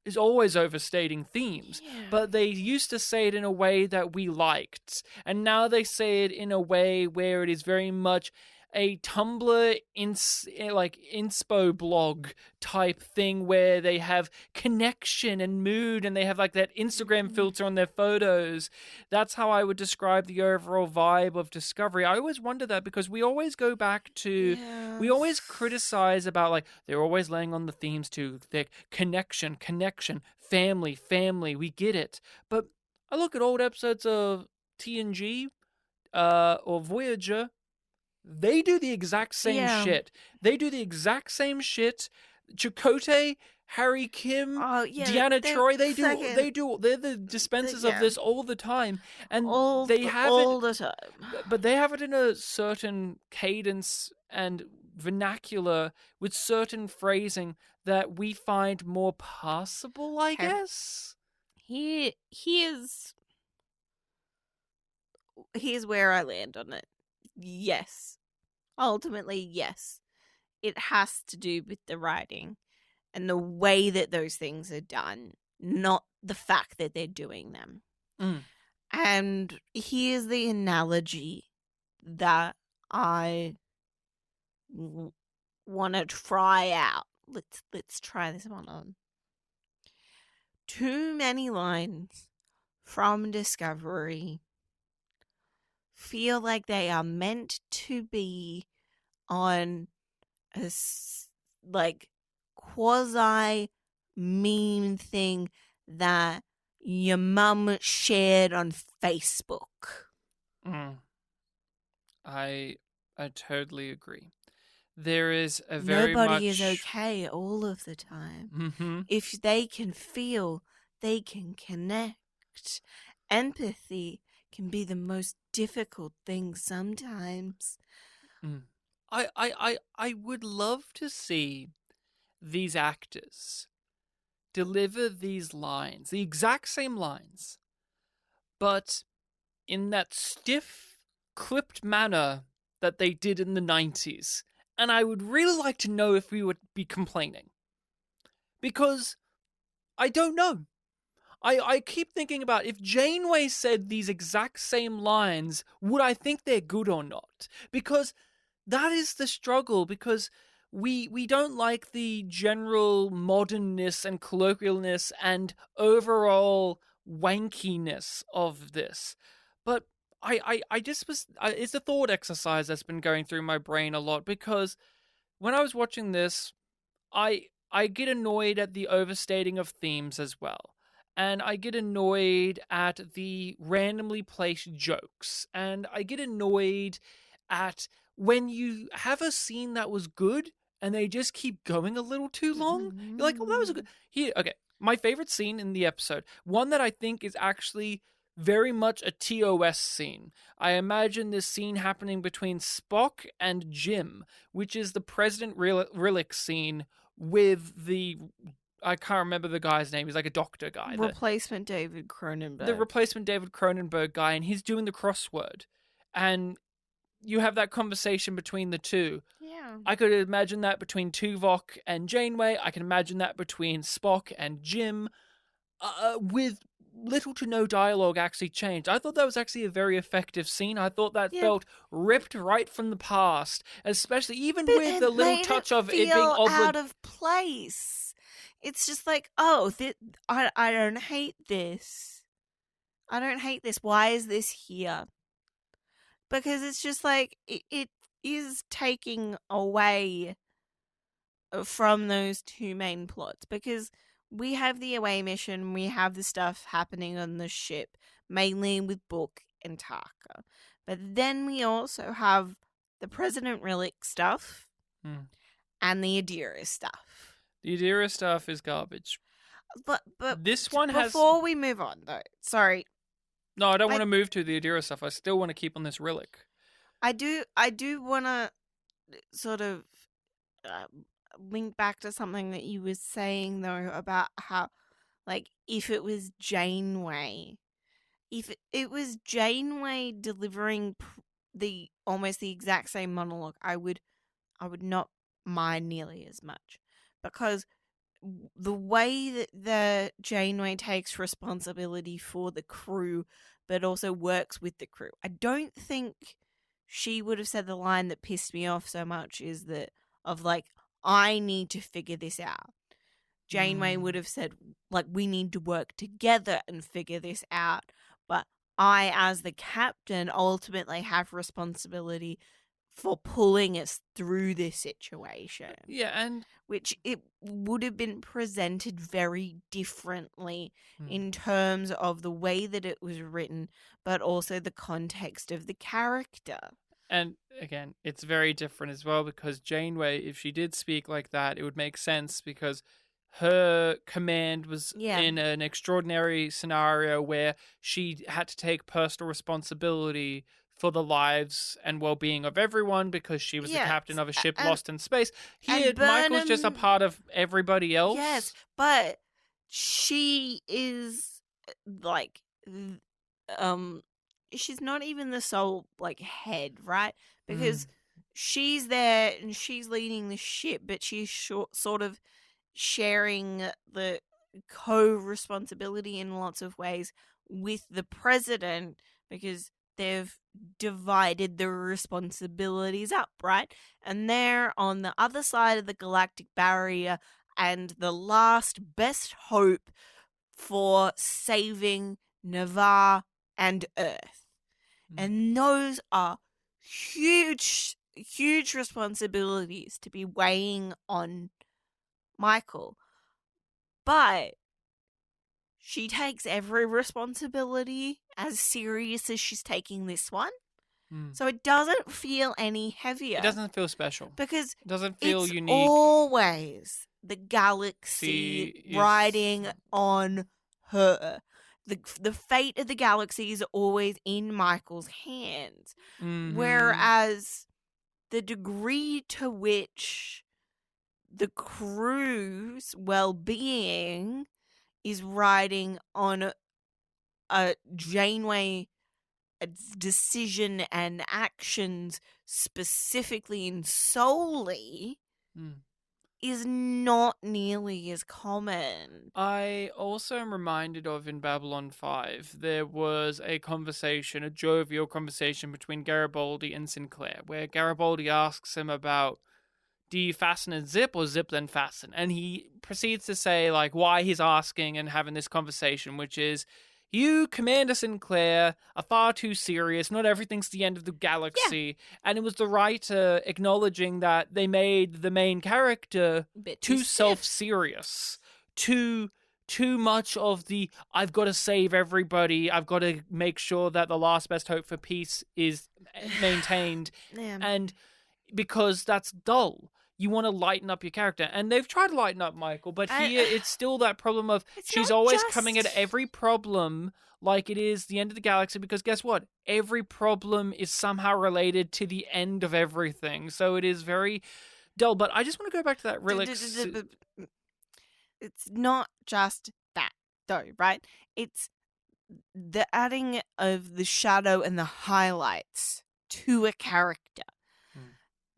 is always overstating themes, but they used to say it in a way that we liked, and now they say it in a way where it is very much a Tumblr inspo blog type thing where they have connection and mood and they have like that Instagram filter on their photos. That's how I would describe the overall vibe of Discovery. I always wonder that because we always go back to, we always criticize about like, they're always laying on the themes too thick. Connection, family, we get it. But I look at old episodes of TNG or Voyager. They do the exact same shit. They do the exact same shit. Chakotay, Harry Kim, Oh yeah, Deanna they're Troy, fucking they're the dispensers of yeah, this all the time, and all they have it, all the time. but they have it in a certain cadence and vernacular with certain phrasing that we find more passable, I Okay, guess. here's where I land on it. Yes, ultimately, yes, it has to do with the writing and the way that those things are done, not the fact that they're doing them. Mm. And here's the analogy that I want to try out. Let's try this one on. Too many lines from Discovery feel like they are meant to be on a like quasi meme thing that your mum shared on Facebook. Mm. I totally agree. There is a very Nobody is much. okay all of the time. Mm-hmm. If they can feel, they can connect. Empathy can be the most difficult thing sometimes. Mm. I would love to see these actors deliver these lines, the exact same lines, but in that stiff, clipped manner that they did in the 90s. And I would really like to know if we would be complaining. Because I don't know. I keep thinking about if Janeway said these exact same lines, would I think they're good or not? Because that is the struggle, because we don't like the general modernness and colloquialness and overall wankiness of this. But I just was it's a thought exercise that's been going through my brain a lot, because when I was watching this, I get annoyed at the overstating of themes as well. And I get annoyed at the randomly placed jokes. And I get annoyed at when you have a scene that was good and they just keep going a little too long. You're like, oh, that was a good. Here, okay. My favorite scene in the episode, one that I think is actually very much a TOS scene. I imagine this scene happening between Spock and Jim, which is the President Rillick scene with the, I can't remember the guy's name. He's like a doctor guy. Replacement David The Cronenberg. replacement David Cronenberg guy, and he's doing the crossword. And you have that conversation between the two. Yeah. I could imagine that between Tuvok and Janeway. I can imagine that between Spock and Jim, with little to no dialogue actually changed. I thought that was actually a very effective scene. I thought that Yeah. felt ripped right from the past, especially even But with the it little made touch it of it being feel oddly. out of place. It's just like, oh, I don't hate this. I don't hate this. Why is this here? Because it's just like it is taking away from those two main plots, because we have the away mission, we have the stuff happening on the ship, mainly with Book and Taka. But then we also have the President Rillick stuff and the Adira stuff. The Adira stuff is garbage. But This one has. before we move on though, sorry. No, I don't want to move to the Adira stuff. I still want to keep on this Rillick. I do want to sort of link back to something that you were saying though about how, like, if it was Janeway, if it was Janeway delivering the almost the exact same monologue, I would not mind nearly as much, because the way that the Janeway takes responsibility for the crew but also works with the crew, I don't think she would have said the line that pissed me off so much, is that of like, I need to figure this out. Janeway would have said, like, we need to work together and figure this out. But I, as the captain, ultimately have responsibility for pulling us through this situation. Yeah, and which it would have been presented very differently in terms of the way that it was written, but also the context of the character. And again, it's very different as well because Janeway, if she did speak like that, it would make sense because her command was Yeah. in an extraordinary scenario where she had to take personal responsibility for the lives and well-being of everyone because she was the Yes. captain of a ship And lost in space. Here, and Michael's just a Burnham, part of everybody yes, else. but she is like um she's not even the sole like head, right? Because she's there and she's leading the ship, but she's sort of sharing the co-responsibility in lots of ways with the president because they've divided the responsibilities up, right? And they're on the other side of the galactic barrier and the last best hope for saving Navarre and Earth. And those are huge, huge responsibilities to be weighing on Michael. But she takes every responsibility as serious as she's taking this one. So it doesn't feel any heavier. It doesn't feel special. Because it doesn't feel it's unique. always the galaxy riding on her. The fate of the galaxy is always in Michael's hands. Whereas the degree to which the crew's well-being is riding on a Janeway decision and actions specifically and solely is not nearly as common. I also am reminded of in Babylon 5, there was a conversation, a jovial conversation between Garibaldi and Sinclair, where Garibaldi asks him about, do you fasten and zip or zip then fasten? And he proceeds to say, like, why he's asking and having this conversation, which is, you, Commander Sinclair, are far too serious. Not everything's the end of the galaxy. Yeah. And it was the writer acknowledging that they made the main character too self-serious, too much of the, I've got to save everybody, I've got to make sure that the last best hope for peace is maintained. And because that's dull. You want to lighten up your character. And they've tried to lighten up Michael, but here it's still that problem of she's always coming at every problem like it is the end of the galaxy, because guess what? Every problem is somehow related to the end of everything. So it is very dull. But I just want to go back to that relics. It's not just that, though, right? It's the adding of the shadow and the highlights to a character.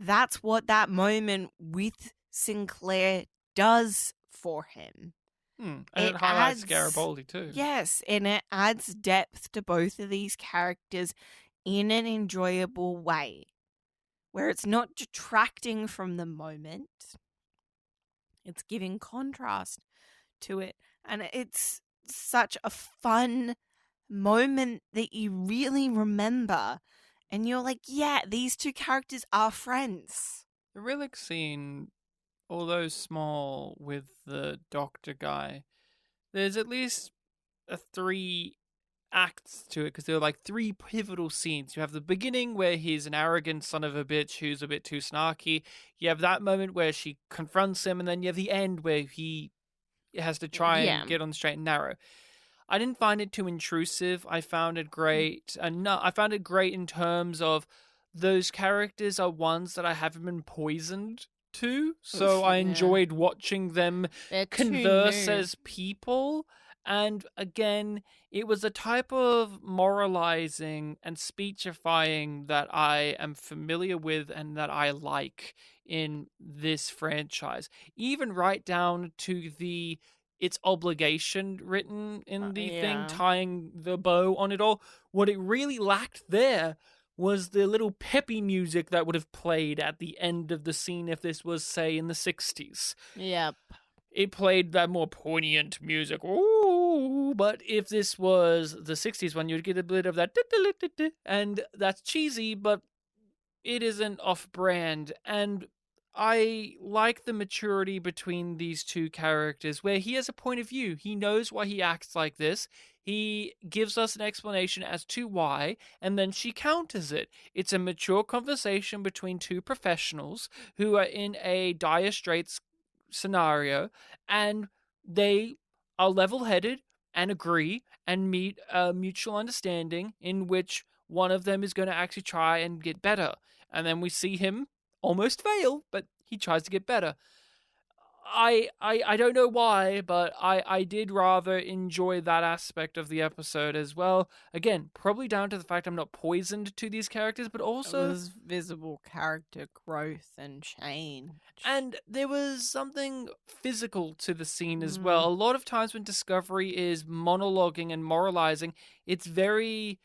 That's what that moment with Sinclair does for him. And it highlights Garibaldi too. Yes, and it adds depth to both of these characters in an enjoyable way, where it's not detracting from the moment. It's giving contrast to it. And it's such a fun moment that you really remember. And you're like, yeah, these two characters are friends. The relic scene, although small with the doctor guy, there's at least 3 acts to it, because there are like 3 pivotal scenes. You have the beginning where he's an arrogant son of a bitch who's a bit too snarky. You have that moment where she confronts him, and then you have the end where he has to try and get on the straight and narrow. I didn't find it too intrusive. I found it great. And no, I found it great in terms of those characters are ones that I haven't been poisoned to. So I enjoyed watching them converse as people. And again, it was a type of moralizing and speechifying that I am familiar with and that I like in this franchise. Even right down to its obligation written in the thing, tying the bow on it all. What it really lacked there was the little peppy music that would have played at the end of the scene if this was, say, in the 60s. Yep. It played that more poignant music. Ooh, but if this was the 60s one, you'd get a bit of that. And that's cheesy, but it isn't off-brand. And I like the maturity between these two characters where he has a point of view. He knows why he acts like this. He gives us an explanation as to why, and then she counters it. It's a mature conversation between two professionals who are in a dire straits scenario, and they are level headed and agree and meet a mutual understanding in which one of them is going to actually try and get better. And then we see him almost fail, but he tries to get better. I don't know why, but I did rather enjoy that aspect of the episode as well. Again, probably down to the fact I'm not poisoned to these characters, but It also was visible character growth and change. and there was something physical to the scene as Mm. well. A lot of times when Discovery is monologuing and moralizing, it's very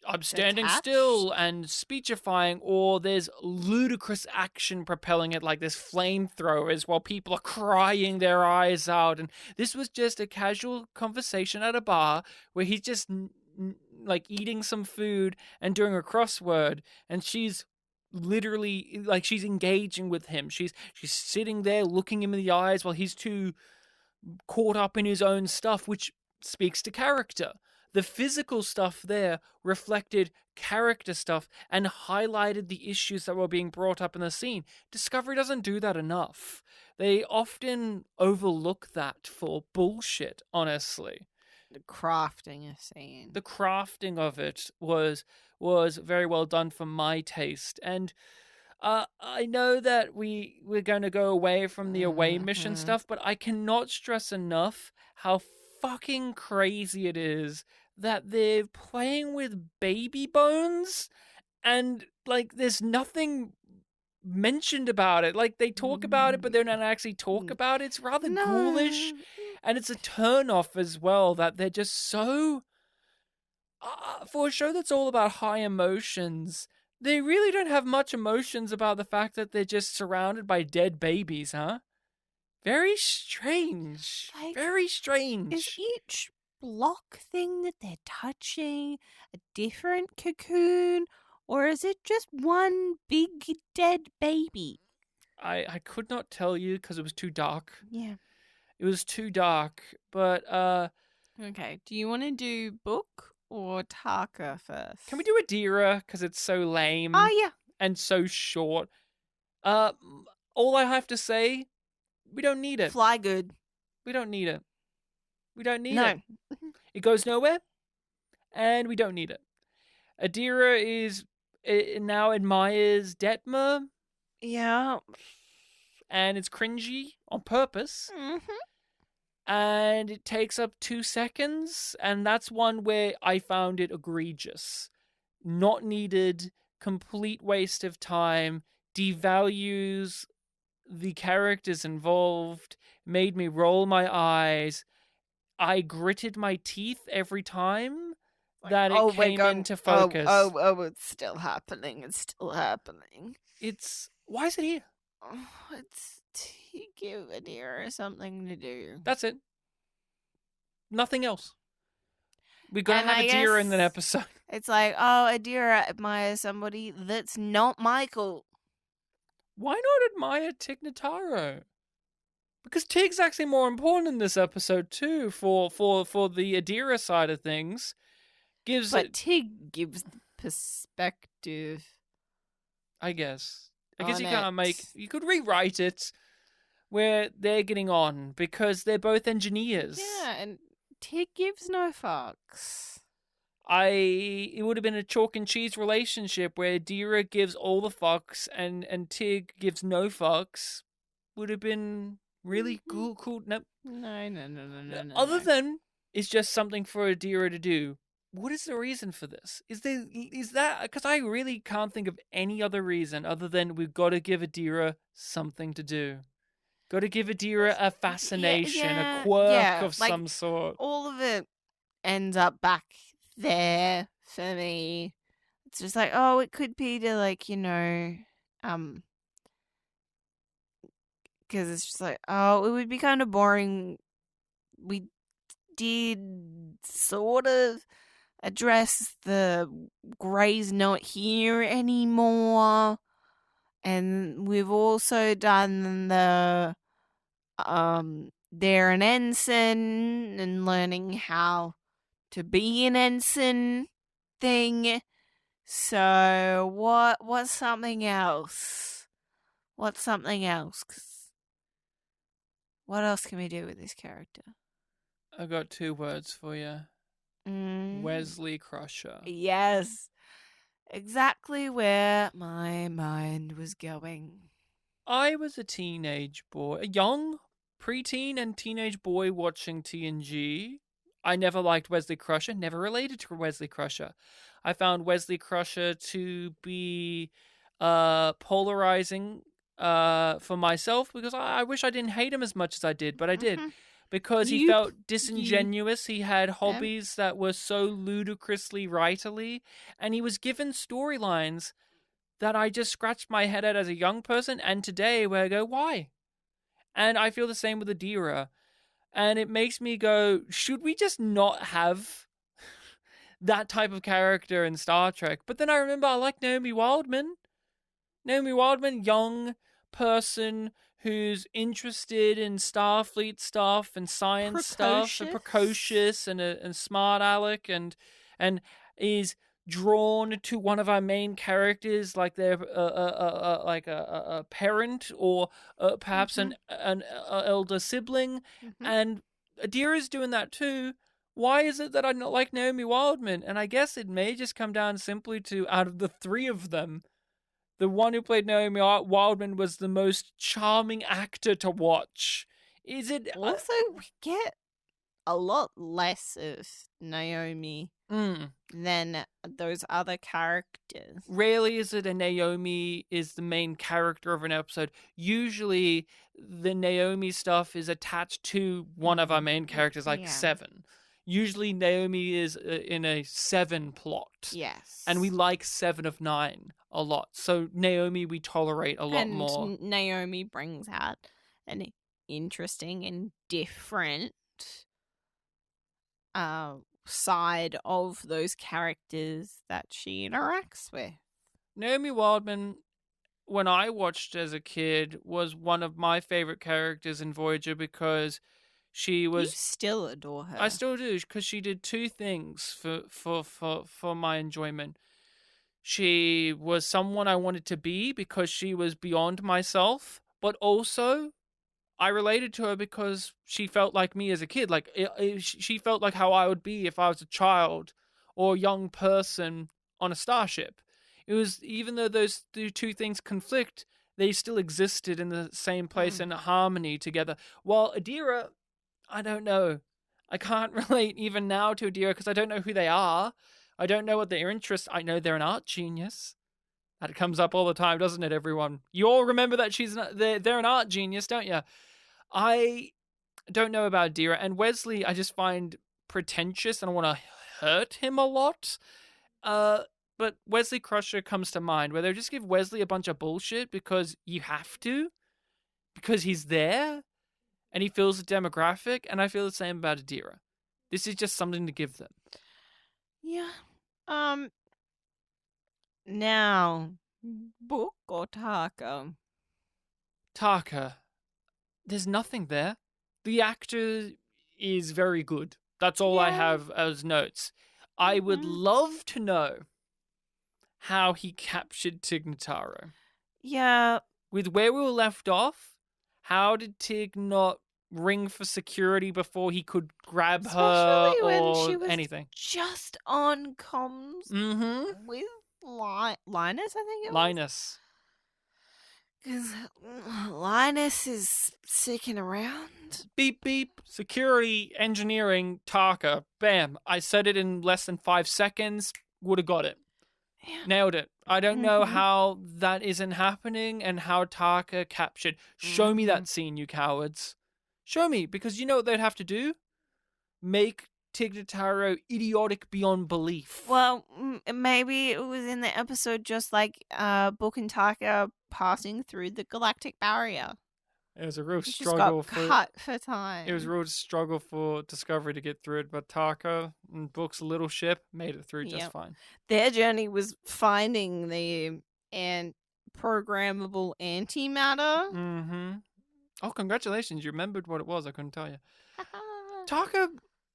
I'm standing still Detached. and speechifying, or there's ludicrous action propelling it, like there's flamethrowers while people are crying their eyes out. And this was just a casual conversation at a bar where he's just like eating some food and doing a crossword, and she's literally like she's engaging with him. She's sitting there looking him in the eyes while he's too caught up in his own stuff, which speaks to character. The physical stuff there reflected character stuff and highlighted the issues that were being brought up in the scene. Discovery doesn't do that enough. They often overlook that for bullshit, honestly. The crafting a scene. The crafting of it was very well done for my taste. And I know that we're going to go away from the away mission stuff, but I cannot stress enough how fucking crazy it is that they're playing with baby bones and like there's nothing mentioned about it. Like they talk about it, but they don't actually talk about it. It's rather ghoulish, and it's a turn off as well that they're just so for a show that's all about high emotions, they really don't have much emotions about the fact that they're just surrounded by dead babies, huh? Very strange. Like, Very strange. Is each block thing that they're touching a different cocoon, or is it just one big dead baby? I could not tell you because it was too dark. Yeah. It was too dark, but Okay, do you want to do book or Taka first? can we do Adira because it's so lame? Oh, yeah. And so short. All I have to say, we don't need it. Fly good. We don't need it. We don't need No. it. It goes nowhere, and we don't need it. Adira is now admires Detmer, Yeah. and it's cringy on purpose, Mm-hmm. and it takes up 2 seconds, and that's one where I found it egregious. Not needed, complete waste of time, devalues the characters involved, made me roll my eyes. I gritted my teeth every time that it came into focus. Oh, it's still happening. It's still happening. Why is it here? Oh, it's to give Adira something to do. That's it. Nothing else. We're gonna And have I Adira in guess an episode. It's like, oh, Adira admires somebody that's not Michael. Why not admire Tig Notaro? Because Tig's actually more important in this episode too, for the Adira side of things. But Tig gives the perspective. I guess you on can't it. you could rewrite it where they're getting on because they're both engineers. Yeah, and Tig gives no fucks. It would have been a chalk and cheese relationship where Adira gives all the fucks and Tig gives no fucks. Would have been really cool. Nope. No. Other than it's just something for Adira to do. What is the reason for this? Is that because I really can't think of any other reason other than we've got to give Adira something to do. Got to give Adira a fascination, a quirk of like, some sort. All of it ends up back there for me. It's just like, oh, it could be to because it's just like, oh, it would be kind of boring. We did sort of address the Grey's not here anymore. And we've also done the they're an ensign and learning how to be an ensign thing. So what's something else? What's something else? 'Cause what else can we do with this character? I got 2 words for you. Wesley Crusher. Yes. Exactly where my mind was going. I was a teenage boy, a young preteen and teenage boy watching TNG. I never liked Wesley Crusher, never related to Wesley Crusher. I found Wesley Crusher to be polarizing for myself because I wish I didn't hate him as much as I did, but I did. Because he felt disingenuous. He had hobbies that were so ludicrously writerly, and he was given storylines that I just scratched my head at as a young person, and today where I go, why? And I feel the same with Adira. And it makes me go, should we just not have that type of character in Star Trek? But then I remember I like Naomi Wildman. Naomi Wildman, young person who's interested in Starfleet stuff and science stuff, and precocious and smart aleck, and is drawn to one of our main characters, like they're like a parent or perhaps an elder sibling, and Adira's doing that too. Why is it that I not like Naomi Wildman? And I guess it may just come down simply to, out of the 3 of them, the one who played Naomi Wildman was the most charming actor to watch. Is it also we get a lot less of Naomi than those other characters. Rarely is it a Naomi is the main character of an episode. Usually the Naomi stuff is attached to one of our main characters, like 7. Usually Naomi is in a 7 plot. Yes. And we like 7 of 9 a lot. So Naomi we tolerate a lot more. And Naomi brings out an interesting and different side of those characters that she interacts with. Naomi Wildman, when I watched as a kid, was one of my favorite characters in Voyager because she was. You still adore her. I still do, because she did 2 things for my enjoyment. She was someone I wanted to be because she was beyond myself, but also I related to her because she felt like me as a kid. Like she felt like how I would be if I was a child or a young person on a starship. It was, even though those 2 things conflict, they still existed in the same place in harmony together. While Adira, I don't know. I can't relate even now to Adira because I don't know who they are. I don't know what their interests. I know they're an art genius. That comes up all the time, doesn't it, everyone? You all remember that they're an art genius, don't you? I don't know about Adira. And Wesley, I just find pretentious and I want to hurt him a lot. But Wesley Crusher comes to mind, where they just give Wesley a bunch of bullshit because you have to, because he's there and he fills the demographic. And I feel the same about Adira. This is just something to give them. Yeah. Now, Book or Taka? Taka. There's nothing there. The actor is very good. That's all I have as notes. I would love to know how he captured Tig Notaro. Yeah. With where we were left off, how did Tig not ring for security before he could grab her or she was anything? Just on comms with Linus, I think it was. Linus. Because Linus is sticking around. Beep, beep. Security, engineering, Taka. Bam. I said it in less than 5 seconds. Would have got it. Yeah. Nailed it. I don't know how that isn't happening and how Taka captured. Show me that scene, you cowards. Show me, because you know what they'd have to do? Make Tig Notaro idiotic beyond belief. Well, maybe it was in the episode just like Book and Taka passing through the galactic barrier. It was a real struggle cut for time. It was a real struggle for Discovery to get through it, but Taka and Book's little ship made it through just fine. Their journey was finding the and programmable antimatter. Mm-hmm. Oh, congratulations. You remembered what it was. I couldn't tell you. Taka,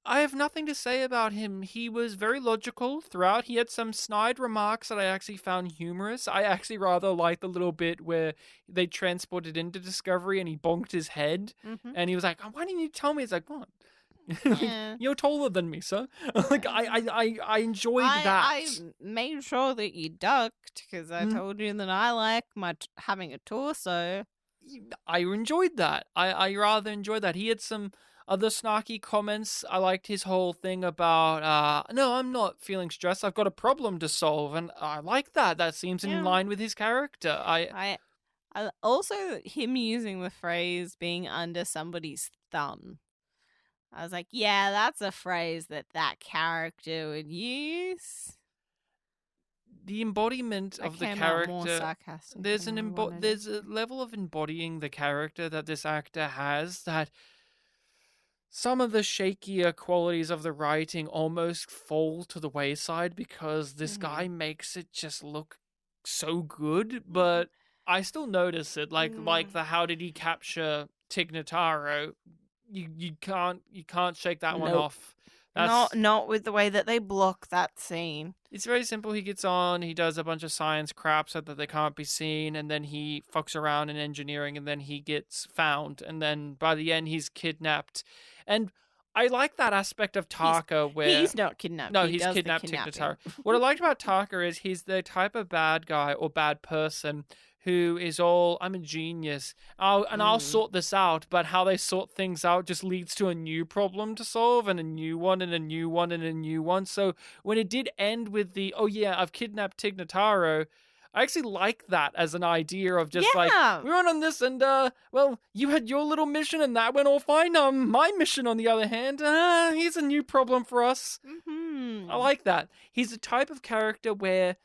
I have nothing to say about him. He was very logical throughout. He had some snide remarks that I actually found humorous. I actually rather liked the little bit where they transported into Discovery and he bonked his head. Mm-hmm. And he was like, "Oh, why didn't you tell me?" It's like, what? Like, Yeah. you're taller than me, sir. Like, I enjoyed that. I made sure that you ducked because I Mm. told you that I like having a torso. I enjoyed that. I rather enjoyed that. He had some other snarky comments. I liked his whole thing about, no, I'm not feeling stressed. I've got a problem to solve. And I like that. That seems in Yeah. line with his character. I also him using the phrase being under somebody's thumb. I was like, yeah, that's a phrase that character would use. The embodiment I of the came out more character. sarcastic. There's than I an wanted there's it a level of embodying the character that this actor has that some of the shakier qualities of the writing almost fall to the wayside because this guy makes it just look so good, but I still notice it. Like the how did he capture Tig Notaro? You can't shake that one Nope. off. That's Not with the way that they block that scene. It's very simple. He gets on, he does a bunch of science crap so that they can't be seen, and then he fucks around in engineering, and then he gets found, and then by the end he's kidnapped. And I like that aspect of Taka where He's not kidnapped. no, He he's does the kidnapped Tig kidnapping. Notaro. What I liked about Taka is he's the type of bad guy or bad person who is all, I'm a genius, I'll sort this out, but how they sort things out just leads to a new problem to solve and a new one and a new one and a new one. So when it did end with the, oh yeah, I've kidnapped Tig Notaro, I actually like that as an idea of just like, we went on this and, well, you had your little mission and that went all fine. My mission, on the other hand, here's a new problem for us. Mm-hmm. I like that. He's the type of character where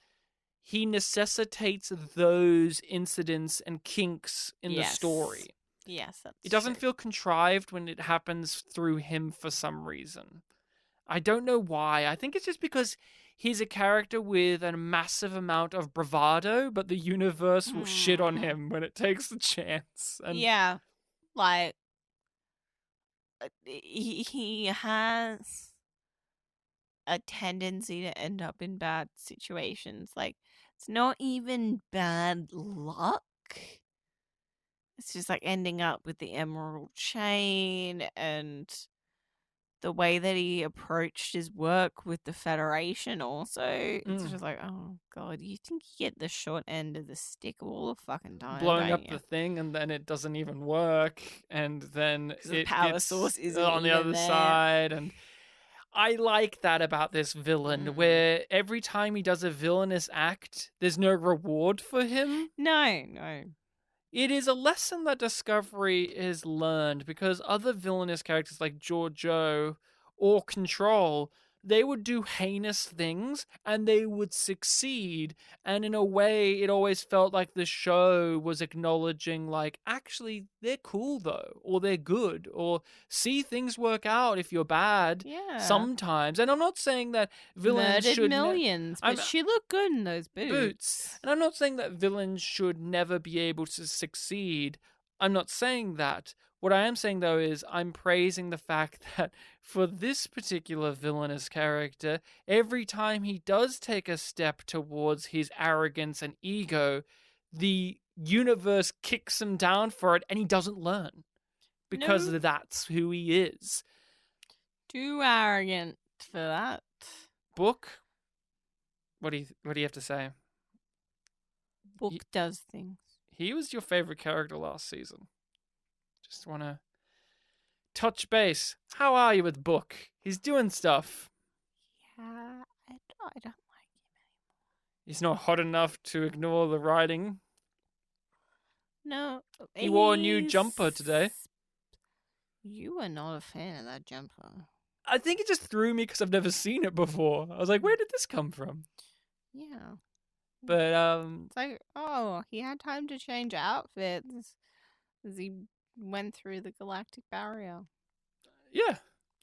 he necessitates those incidents and kinks in the story. Yes, that's It doesn't true. feel contrived when it happens through him for some reason. I don't know why. I think it's just because he's a character with a massive amount of bravado, but the universe will shit on him when it takes the chance. And yeah, like he has a tendency to end up in bad situations. Like, it's not even bad luck. It's just like ending up with the emerald chain and the way that he approached his work with the Federation also. It's just like, oh god, you think you get the short end of the stick all the fucking time, blowing don't up you? the thing, and then it doesn't even work, and then The it power gets source isn't on the even other there. side. And I like that about this villain, where every time he does a villainous act, there's no reward for him. No. It is a lesson that Discovery has learned, because other villainous characters like Giorgio or Control, they would do heinous things and they would succeed. And in a way, it always felt like the show was acknowledging, like, actually, they're cool though, or they're good, or see things work out if you're bad sometimes. And I'm not saying that villains murdered should millions, but she looked good in those boots. And I'm not saying that villains should never be able to succeed. I'm not saying that. What I am saying, though, is I'm praising the fact that for this particular villainous character, every time he does take a step towards his arrogance and ego, the universe kicks him down for it and he doesn't learn. Because that's who he is. Too arrogant for that. Book, what do you have to say? Book does things. He was your favorite character last season. Just want to touch base. How are you with Book? He's doing stuff. Yeah, I don't like him anymore. He's not hot enough to ignore the writing. No. He wore a new jumper today. You were not a fan of that jumper. I think it just threw me because I've never seen it before. I was like, where did this come from? Yeah. But it's like, oh, he had time to change outfits as he went through the galactic barrier. Yeah,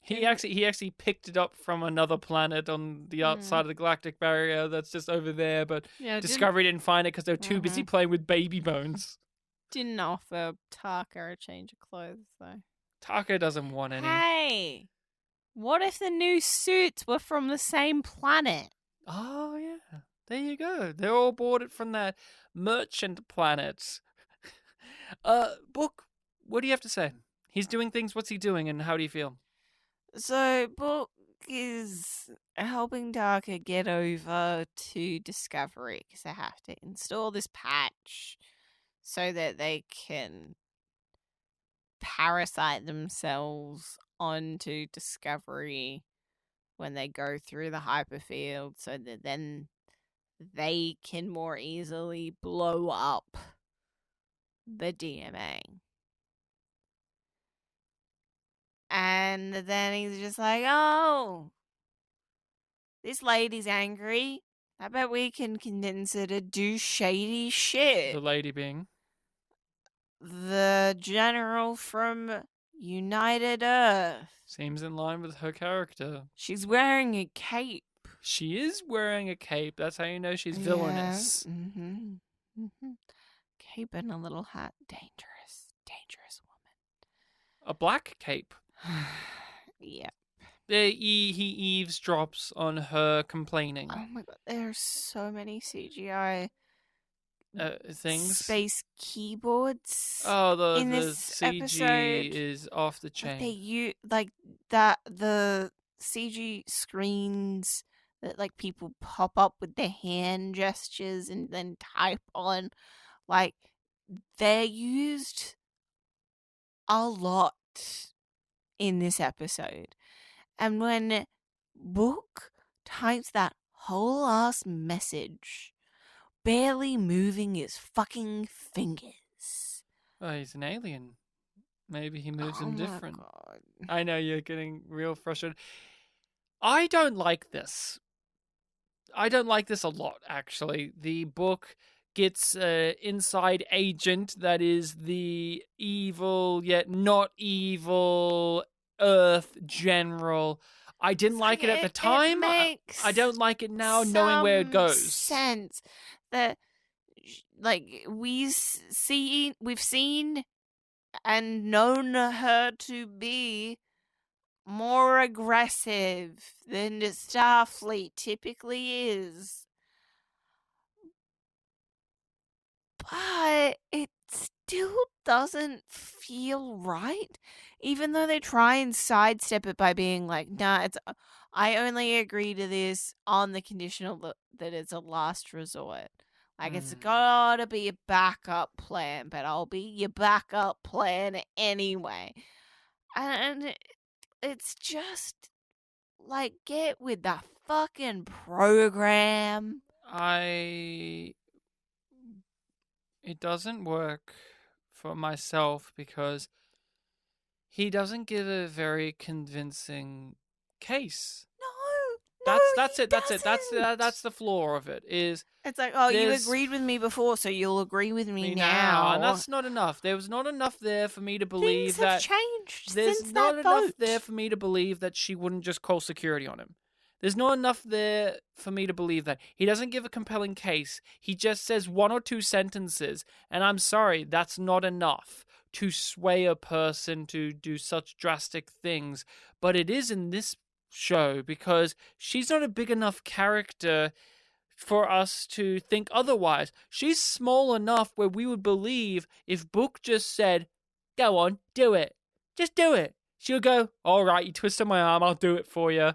He actually picked it up from another planet on the outside of the galactic barrier that's just over there, but Discovery didn't find it because they were too busy playing with baby bones. Didn't offer Taka a change of clothes, though. Taka doesn't want any. Hey! What if the new suits were from the same planet? Oh, yeah. There you go. They're all bought it from that merchant planet. Book, what do you have to say? He's doing things. What's he doing, and how do you feel? So, Book is helping Taka get over to Discovery because they have to install this patch so that they can parasite themselves onto Discovery when they go through the hyperfield so that then they can more easily blow up the DMA. And then he's just like, oh, this lady's angry. I bet we can convince her to do shady shit. The lady being? The general from United Earth. Seems in line with her character. She's wearing a cape. She is wearing a cape. That's how you know she's villainous. Cape and a little hat. Dangerous woman. A black cape. Yeah. He eavesdrops on her complaining. Oh my god, there are so many CGI things. Space keyboards. Oh, in the this CG episode. is off the chain. The CG screens that like people pop up with their hand gestures and then type on, like they're used a lot in this episode. And when Book types that whole ass message, barely moving his fucking fingers. Oh, he's an alien. Maybe he moves them different. God. I know you're getting real frustrated. I don't like this. I don't like this a lot, actually. The book gets an inside agent that is the evil yet not evil Earth general. I didn't like it at the time. I don't like it now, knowing where it goes. Sense that, like, we've seen and known her to be more aggressive than the Starfleet typically is. But it still doesn't feel right, even though they try and sidestep it by being like, nah, I only agree to this on the conditional that it's a last resort. Like, it's gotta be a backup plan, but I'll be your backup plan anyway. And it's just like, get with the fucking program. It doesn't work for myself because he doesn't give a very convincing case. That's it. That's the flaw of it. It's like, oh, you agreed with me before, so you'll agree with me now. And that's not enough. There was not enough there for me to believe that things have changed. There's since not that enough vote. there for me to believe that she wouldn't just call security on him. There's not enough there for me to believe that. He doesn't give a compelling case. He just says one or two sentences, and I'm sorry, that's not enough to sway a person to do such drastic things. But it is in this show because she's not a big enough character for us to think otherwise. She's small enough where we would believe if Book just said, go on, do it. Just do it. She'll go, all right, you twisted my arm, I'll do it for you.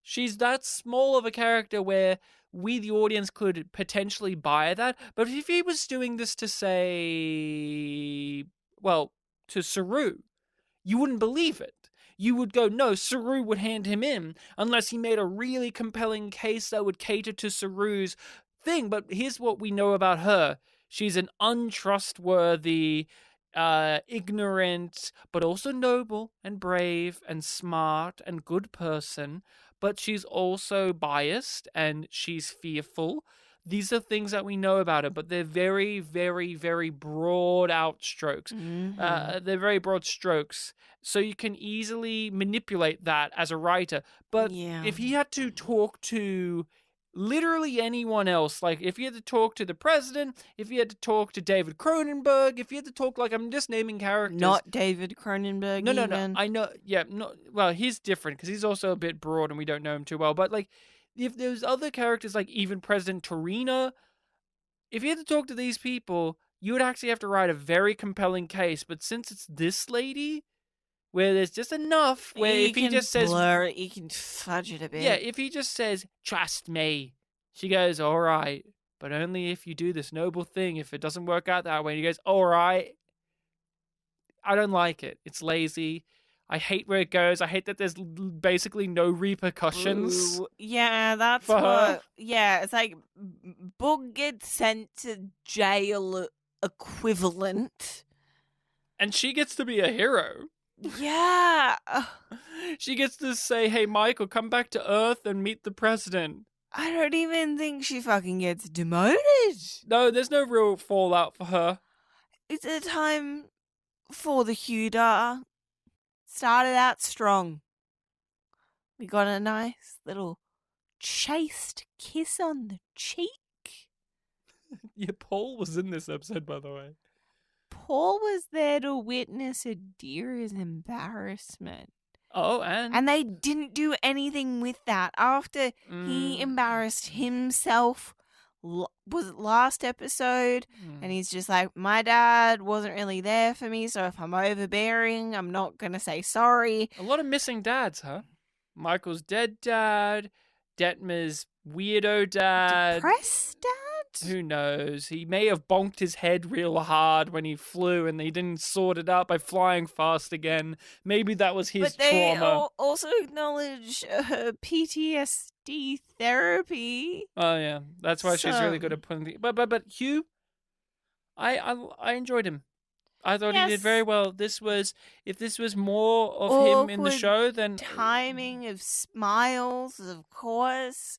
She's that small of a character where we, the audience, could potentially buy that. But if he was doing this to, say, well, to Saru, you wouldn't believe it. You would go, no, Saru would hand him in unless he made a really compelling case that would cater to Saru's thing. But here's what we know about her. She's an untrustworthy, ignorant, but also noble and brave and smart and good person. But she's also biased and she's fearful. these are things that we know about him, but they're very, very, very broad out strokes. Mm-hmm. They're very broad strokes. So you can easily manipulate that as a writer. But Yeah. if he had to talk to literally anyone else, like if he had to talk to the president, if he had to talk to David Cronenberg, if he had to talk, like, I'm just naming characters. Not David Cronenberg, No, even. I know. Yeah, no. Well, he's different because he's also a bit broad, and we don't know him too well. But like, if there's other characters, like even President Torina, if you had to talk to these people, you would actually have to write a very compelling case. But since it's this lady, where there's just enough, where You if he can just says, blur it, you can fudge it a bit. yeah, if he just says, "Trust me," she goes, "All right, but only if you do this noble thing. If it doesn't work out that way," and he goes, "All right." I don't like it. It's lazy. I hate where it goes. I hate that there's basically no repercussions Ooh, yeah, that's for her. what. Yeah, it's like Bug gets sent to jail equivalent. And she gets to be a hero. Yeah. She gets to say, "Hey, Michael, come back to Earth and meet the president." I don't even think she fucking gets demoted. No, there's no real fallout for her. It's a time for the Huda. Started out strong. We got a nice little chaste kiss on the cheek. Yeah, Paul was in this episode, by the way. Paul was there to witness Adira's embarrassment. Oh, and And they didn't do anything with that. After he embarrassed himself, was it last episode? And he's just like, my dad wasn't really there for me, so if I'm overbearing, I'm not going to say sorry. a lot of missing dads, huh? Michael's dead dad, Detmer's weirdo dad. Depressed dad? Who knows? He may have bonked his head real hard when he flew and he didn't sort it out by flying fast again. Maybe that was his But they trauma. also acknowledge PTSD therapy. Oh yeah, that's why she's really good at putting the. But Hugh, I enjoyed him. I thought he did very well. If this was more of him in the Awkward show, then timing of smiles, of course.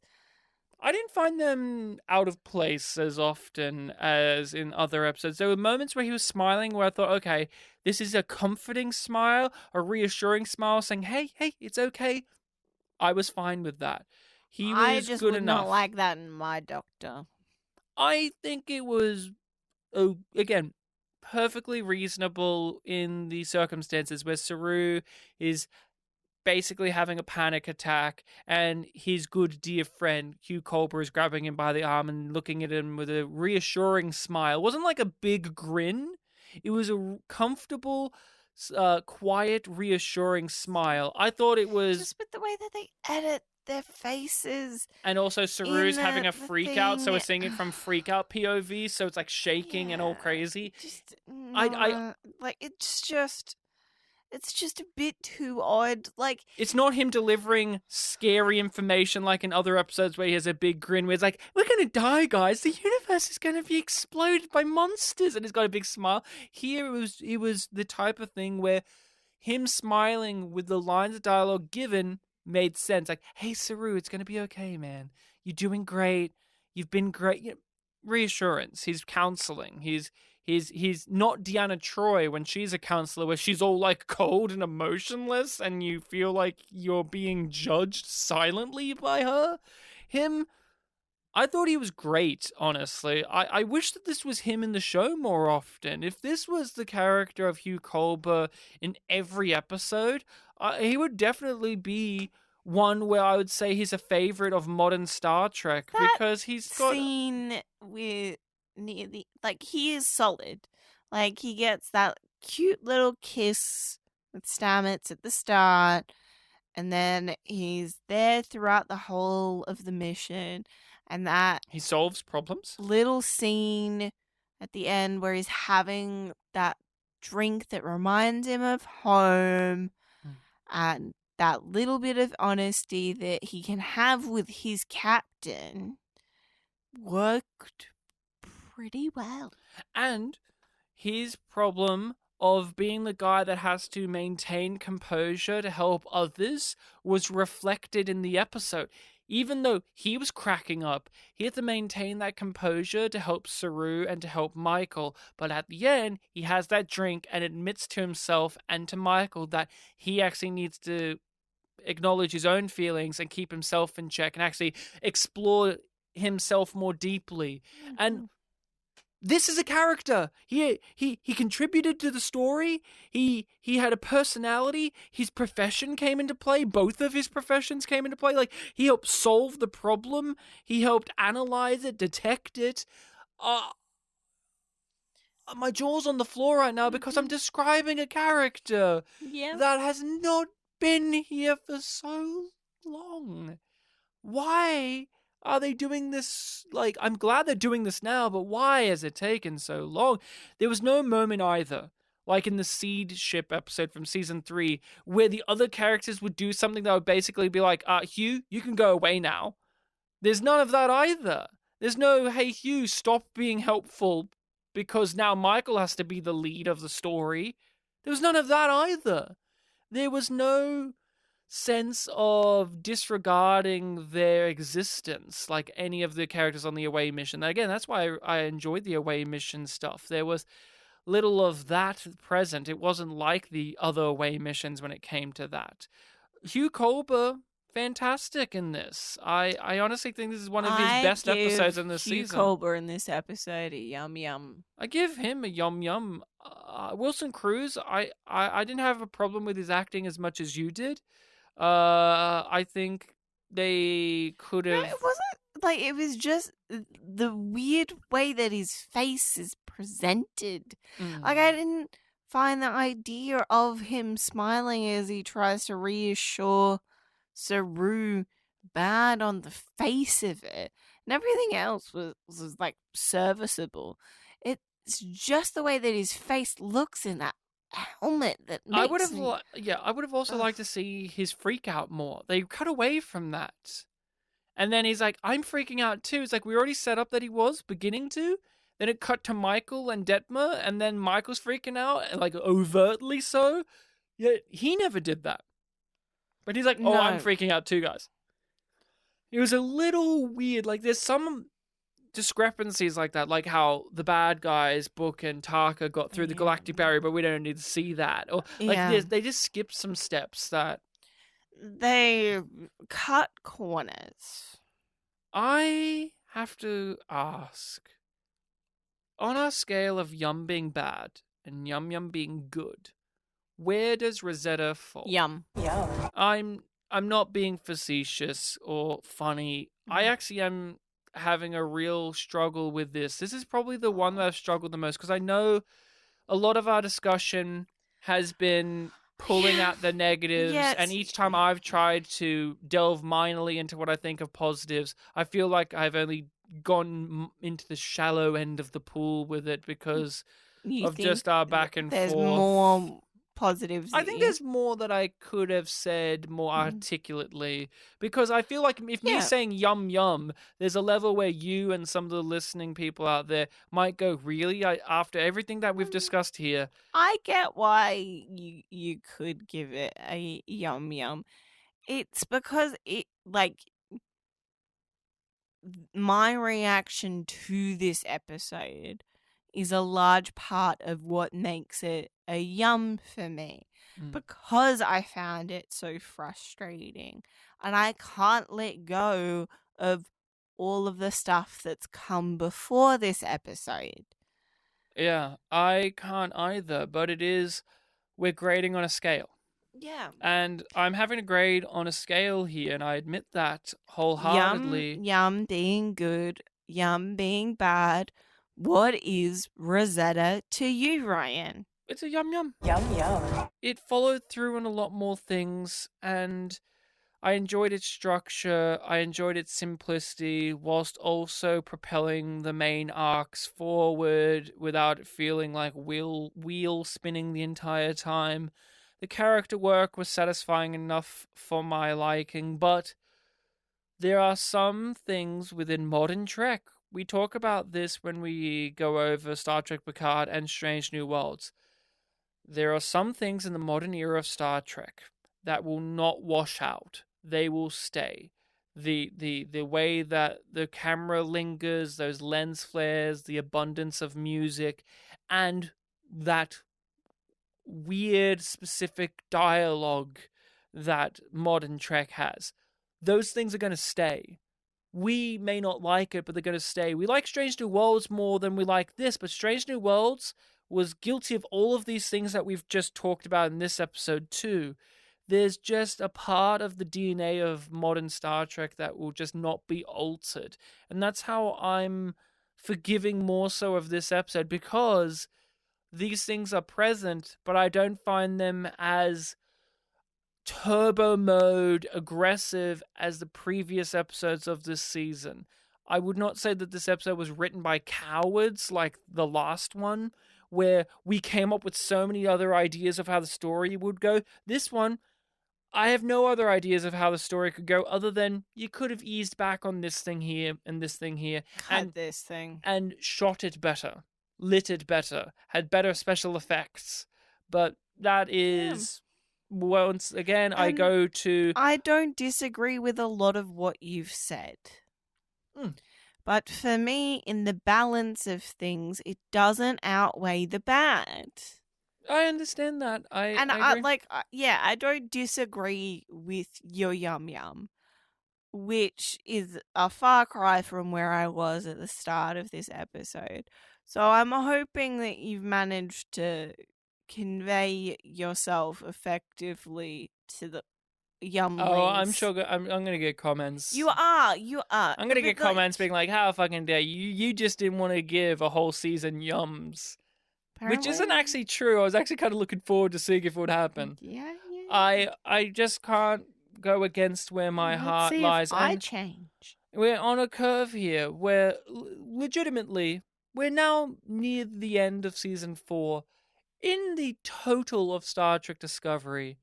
I didn't find them out of place as often as in other episodes. There were moments where he was smiling where I thought, okay, this is a comforting smile, a reassuring smile, saying, hey, it's okay. I was fine with that. He was I just good would enough. not like that in my doctor. I think it was, again, perfectly reasonable in the circumstances where Saru is basically having a panic attack and his good dear friend Hugh Culber is grabbing him by the arm and looking at him with a reassuring smile. It wasn't like a big grin. It was a comfortable, quiet, reassuring smile. I thought it was... Just with the way that they edit their faces. And also Saru's having a the freak out, so we're thing. seeing it from freak out POV, so it's like shaking and all crazy. Just, I like, it's just a bit too odd. Like, it's not him delivering scary information like in other episodes where he has a big grin where it's like, we're gonna die, guys. The universe is gonna be exploded by monsters, and he's got a big smile. Here it was the type of thing where him smiling with the lines of dialogue given made sense. Like, hey Saru, it's gonna be okay, man. You're doing great. You've been great. You know, reassurance. He's counseling. He's not Deanna Troy when she's a counselor where she's all like cold and emotionless and you feel like you're being judged silently by her. Him, I thought he was great, honestly. I wish that this was him in the show more often. If this was the character of Hugh Culber in every episode, he would definitely be one where I would say he's a favorite of modern Star Trek because he's got scene with near the, like, he is solid. Like, he gets that cute little kiss with Stamets at the start, and then he's there throughout the whole of the mission, and that he solves problems. little scene at the end where he's having that drink that reminds him of home, and that little bit of honesty that he can have with his captain worked pretty well. And his problem of being the guy that has to maintain composure to help others was reflected in the episode. even though he was cracking up, he had to maintain that composure to help Saru and to help Michael. But at the end, he has that drink and admits to himself and to Michael that he actually needs to acknowledge his own feelings and keep himself in check and actually explore himself more deeply. And this is a character. He contributed to the story. He had a personality. His profession came into play. Both of his professions came into play. Like, he helped solve the problem. He helped analyze it, detect it. My jaw's on the floor right now because I'm describing a character that has not been here for so long. Why are they doing this? Like, I'm glad they're doing this now, but why has it taken so long? There was no moment either, like in the Seed Ship episode from season 3, where the other characters would do something that would basically be like, Hugh, you can go away now. There's none of that either. There's no, hey, Hugh, stop being helpful because now Michael has to be the lead of the story. There was none of that either. There was no sense of disregarding their existence like any of the characters on the away mission. Again, that's why I enjoyed the away mission stuff. There was little of that present. It wasn't like the other away missions when it came to that. Hugh Culber, fantastic in this. I honestly think this is one of his best episodes in this season. Hugh Culber in this episode, Yum Yum. I give him a Yum Yum. Wilson Cruz, I didn't have a problem with his acting as much as you did. I think they could have. No, it wasn't like, it was just the weird way that his face is presented. Like, I didn't find the idea of him smiling as he tries to reassure Saru bad on the face of it, and everything else was like serviceable. It's just the way that his face looks in that helmet that makes I would have also liked to see his freak out more. They cut away from that. And then he's like, I'm freaking out too. It's like, we already set up that he was beginning to. Then it cut to Michael and Detmer, and then Michael's freaking out, and like overtly so. Yet he never did that. But he's like, I'm freaking out too, guys. It was a little weird. Like, there's some discrepancies like that, like how the bad guys, Book and Taka, got through the galactic barrier, but we don't need to see that. Or like they just skipped some steps that they cut corners. I have to ask, on a scale of Yum being bad and Yum Yum being good, where does Rosetta fall? Yum. I'm not being facetious or funny. I actually am having a real struggle with this. This is probably the one that I've struggled the most, because I know a lot of our discussion has been pulling out the negatives, and each time I've tried to delve minorly into what I think of positives, I feel like I've only gone into the shallow end of the pool with it because of just our back and forth. There's more positives. I think there's more that I could have said more articulately, because I feel like if me saying yum yum, there's a level where you and some of the listening people out there might go, really? After everything that we've discussed here? I get why you could give it a yum yum. It's because it, like, my reaction to this episode is a large part of what makes it a yum for me, because I found it so frustrating and I can't let go of all of the stuff that's come before this episode. Yeah, I can't either, but we're grading on a scale. Yeah. And I'm having a grade on a scale here, and I admit that wholeheartedly. Yum being good, yum being bad. What is Rosetta to you, Ryan? It's a yum yum. Yum yum. It followed through on a lot more things, and I enjoyed its structure. I enjoyed its simplicity, whilst also propelling the main arcs forward without it feeling like wheel spinning the entire time. The character work was satisfying enough for my liking, but there are some things within modern Trek. We talk about this when we go over Star Trek Picard and Strange New Worlds. There are some things in the modern era of Star Trek that will not wash out. They will stay. the way that the camera lingers, those lens flares, the abundance of music, and that weird specific dialogue that modern Trek has. Those things are going to stay. We may not like it, but they're going to stay. We like Strange New Worlds more than we like this, but Strange New Worlds was guilty of all of these things that we've just talked about in this episode too. There's just a part of the DNA of modern Star Trek that will just not be altered. And that's how I'm forgiving more so of this episode, because these things are present, but I don't find them as turbo mode aggressive as the previous episodes of this season. I would not say that this episode was written by cowards like the last one, where we came up with so many other ideas of how the story would go. This one, I have no other ideas of how the story could go other than you could have eased back on this thing here and this thing here Cut this thing. and shot it better, lit it better, had better special effects. But that is, once again, I go to... I don't disagree with a lot of what you've said. But for me, in the balance of things, it doesn't outweigh the bad. I understand that. I agree. I don't disagree with your Yum Yum, which is a far cry from where I was at the start of this episode. So I'm hoping that you've managed to convey yourself effectively to the Yumlings. Oh, I'm sure. I'm gonna get comments. You are. I'm gonna get comments being like, "How fucking dare you? You just didn't want to give a whole season yums." Which isn't actually true. I was actually kind of looking forward to seeing if it would happen. Yeah. I just can't go against where my heart lies. I change. We're on a curve here where, legitimately, we're now near the end of season 4. In the total of Star Trek Discovery,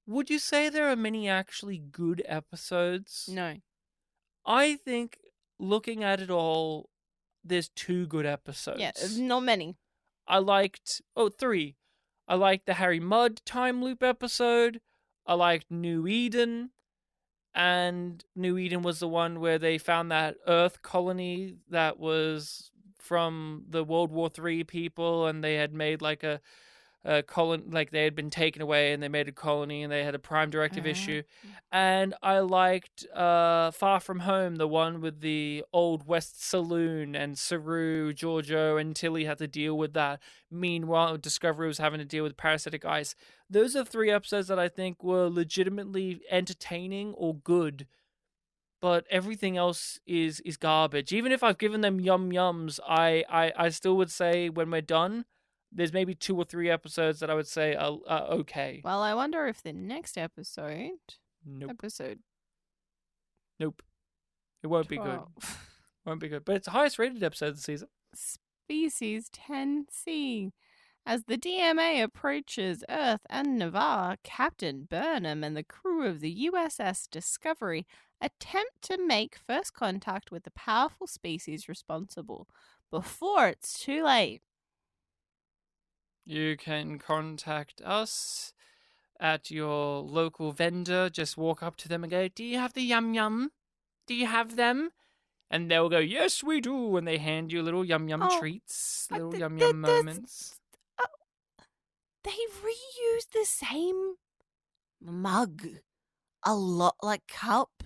would you say there are many actually good episodes? No. I think, looking at it all, there's 2 good episodes. Yeah, not many. I liked 3. I liked the Harry Mudd time loop episode. I liked New Eden. And New Eden was the one where they found that Earth colony that was from the World War III people, and they had made like a colony, like they had been taken away and they made a colony and they had a Prime Directive issue. And I liked Far From Home, the one with the Old West Saloon, and Saru, Giorgio, and Tilly had to deal with that. Meanwhile, Discovery was having to deal with parasitic ice. Those are 3 episodes that I think were legitimately entertaining or good. But everything else is garbage. Even if I've given them yum yums, I still would say when we're done, there's maybe 2 or 3 episodes that I would say are okay. Well, I wonder if the next episode... Nope. Episode... Nope. It won't be good. Won't be good. But it's the highest rated episode of the season. Species 10C. As the DMA approaches Earth and Navarre, Captain Burnham and the crew of the USS Discovery attempt to make first contact with the powerful species responsible before it's too late. You can contact us at your local vendor. Just walk up to them and go, "Do you have the yum yum? Do you have them?" And they'll go, "Yes, we do." And they hand you little yum yum treats, little yum yum moments. They reuse the same mug a lot, like cup,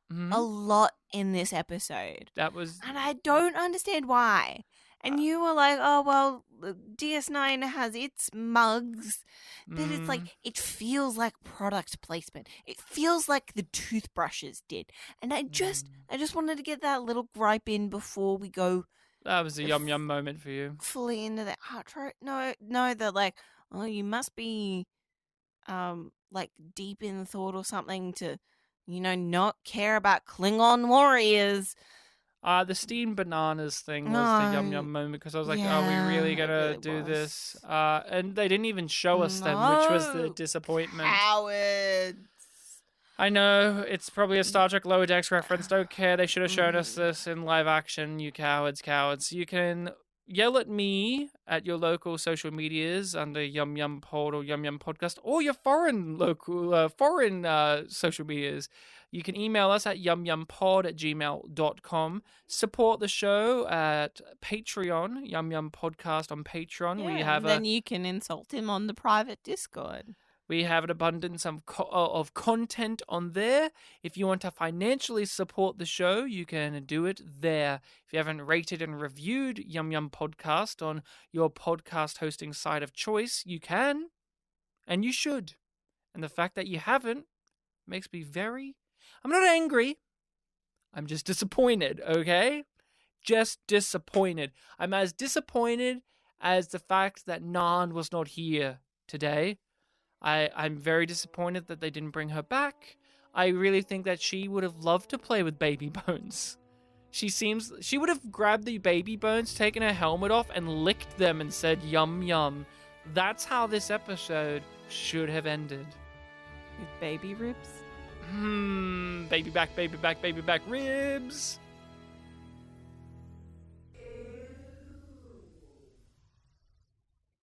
a lot in this episode. That was... And I don't understand why. And you were like, "Oh, well, DS9 has its mugs." But it's like, it feels like product placement. It feels like the toothbrushes did. And I just wanted to get that little gripe in before we go. That was a yum yum moment for you. Fully into the outro. No, they're like, "Oh, you must be, like deep in thought or something to, not care about Klingon warriors." The steamed bananas thing was the yum yum moment, because I was like, are we really gonna do this? And they didn't even show us them, which was the disappointment. Cowards. I know, it's probably a Star Trek Lower Decks reference. Don't care. They should have shown us this in live action, you cowards. You can yell at me at your local social medias under YumYumPod or YumYumPodcast, or your foreign social medias. You can email us at yumyumpod@gmail.com. Support the show at Patreon, YumYumPodcast on Patreon. Yeah, and then you can insult him on the private Discord. We have an abundance of content on there. If you want to financially support the show, you can do it there. If you haven't rated and reviewed Yum Yum Podcast on your podcast hosting site of choice, you can, and you should. And the fact that you haven't makes me I'm not angry. I'm just disappointed, okay? Just disappointed. I'm as disappointed as the fact that Nan was not here today. I'm very disappointed that they didn't bring her back. I really think that she would have loved to play with baby bones. She would have grabbed the baby bones, taken her helmet off, and licked them and said, "Yum yum." That's how this episode should have ended. With baby ribs? Baby back, baby back, baby back ribs.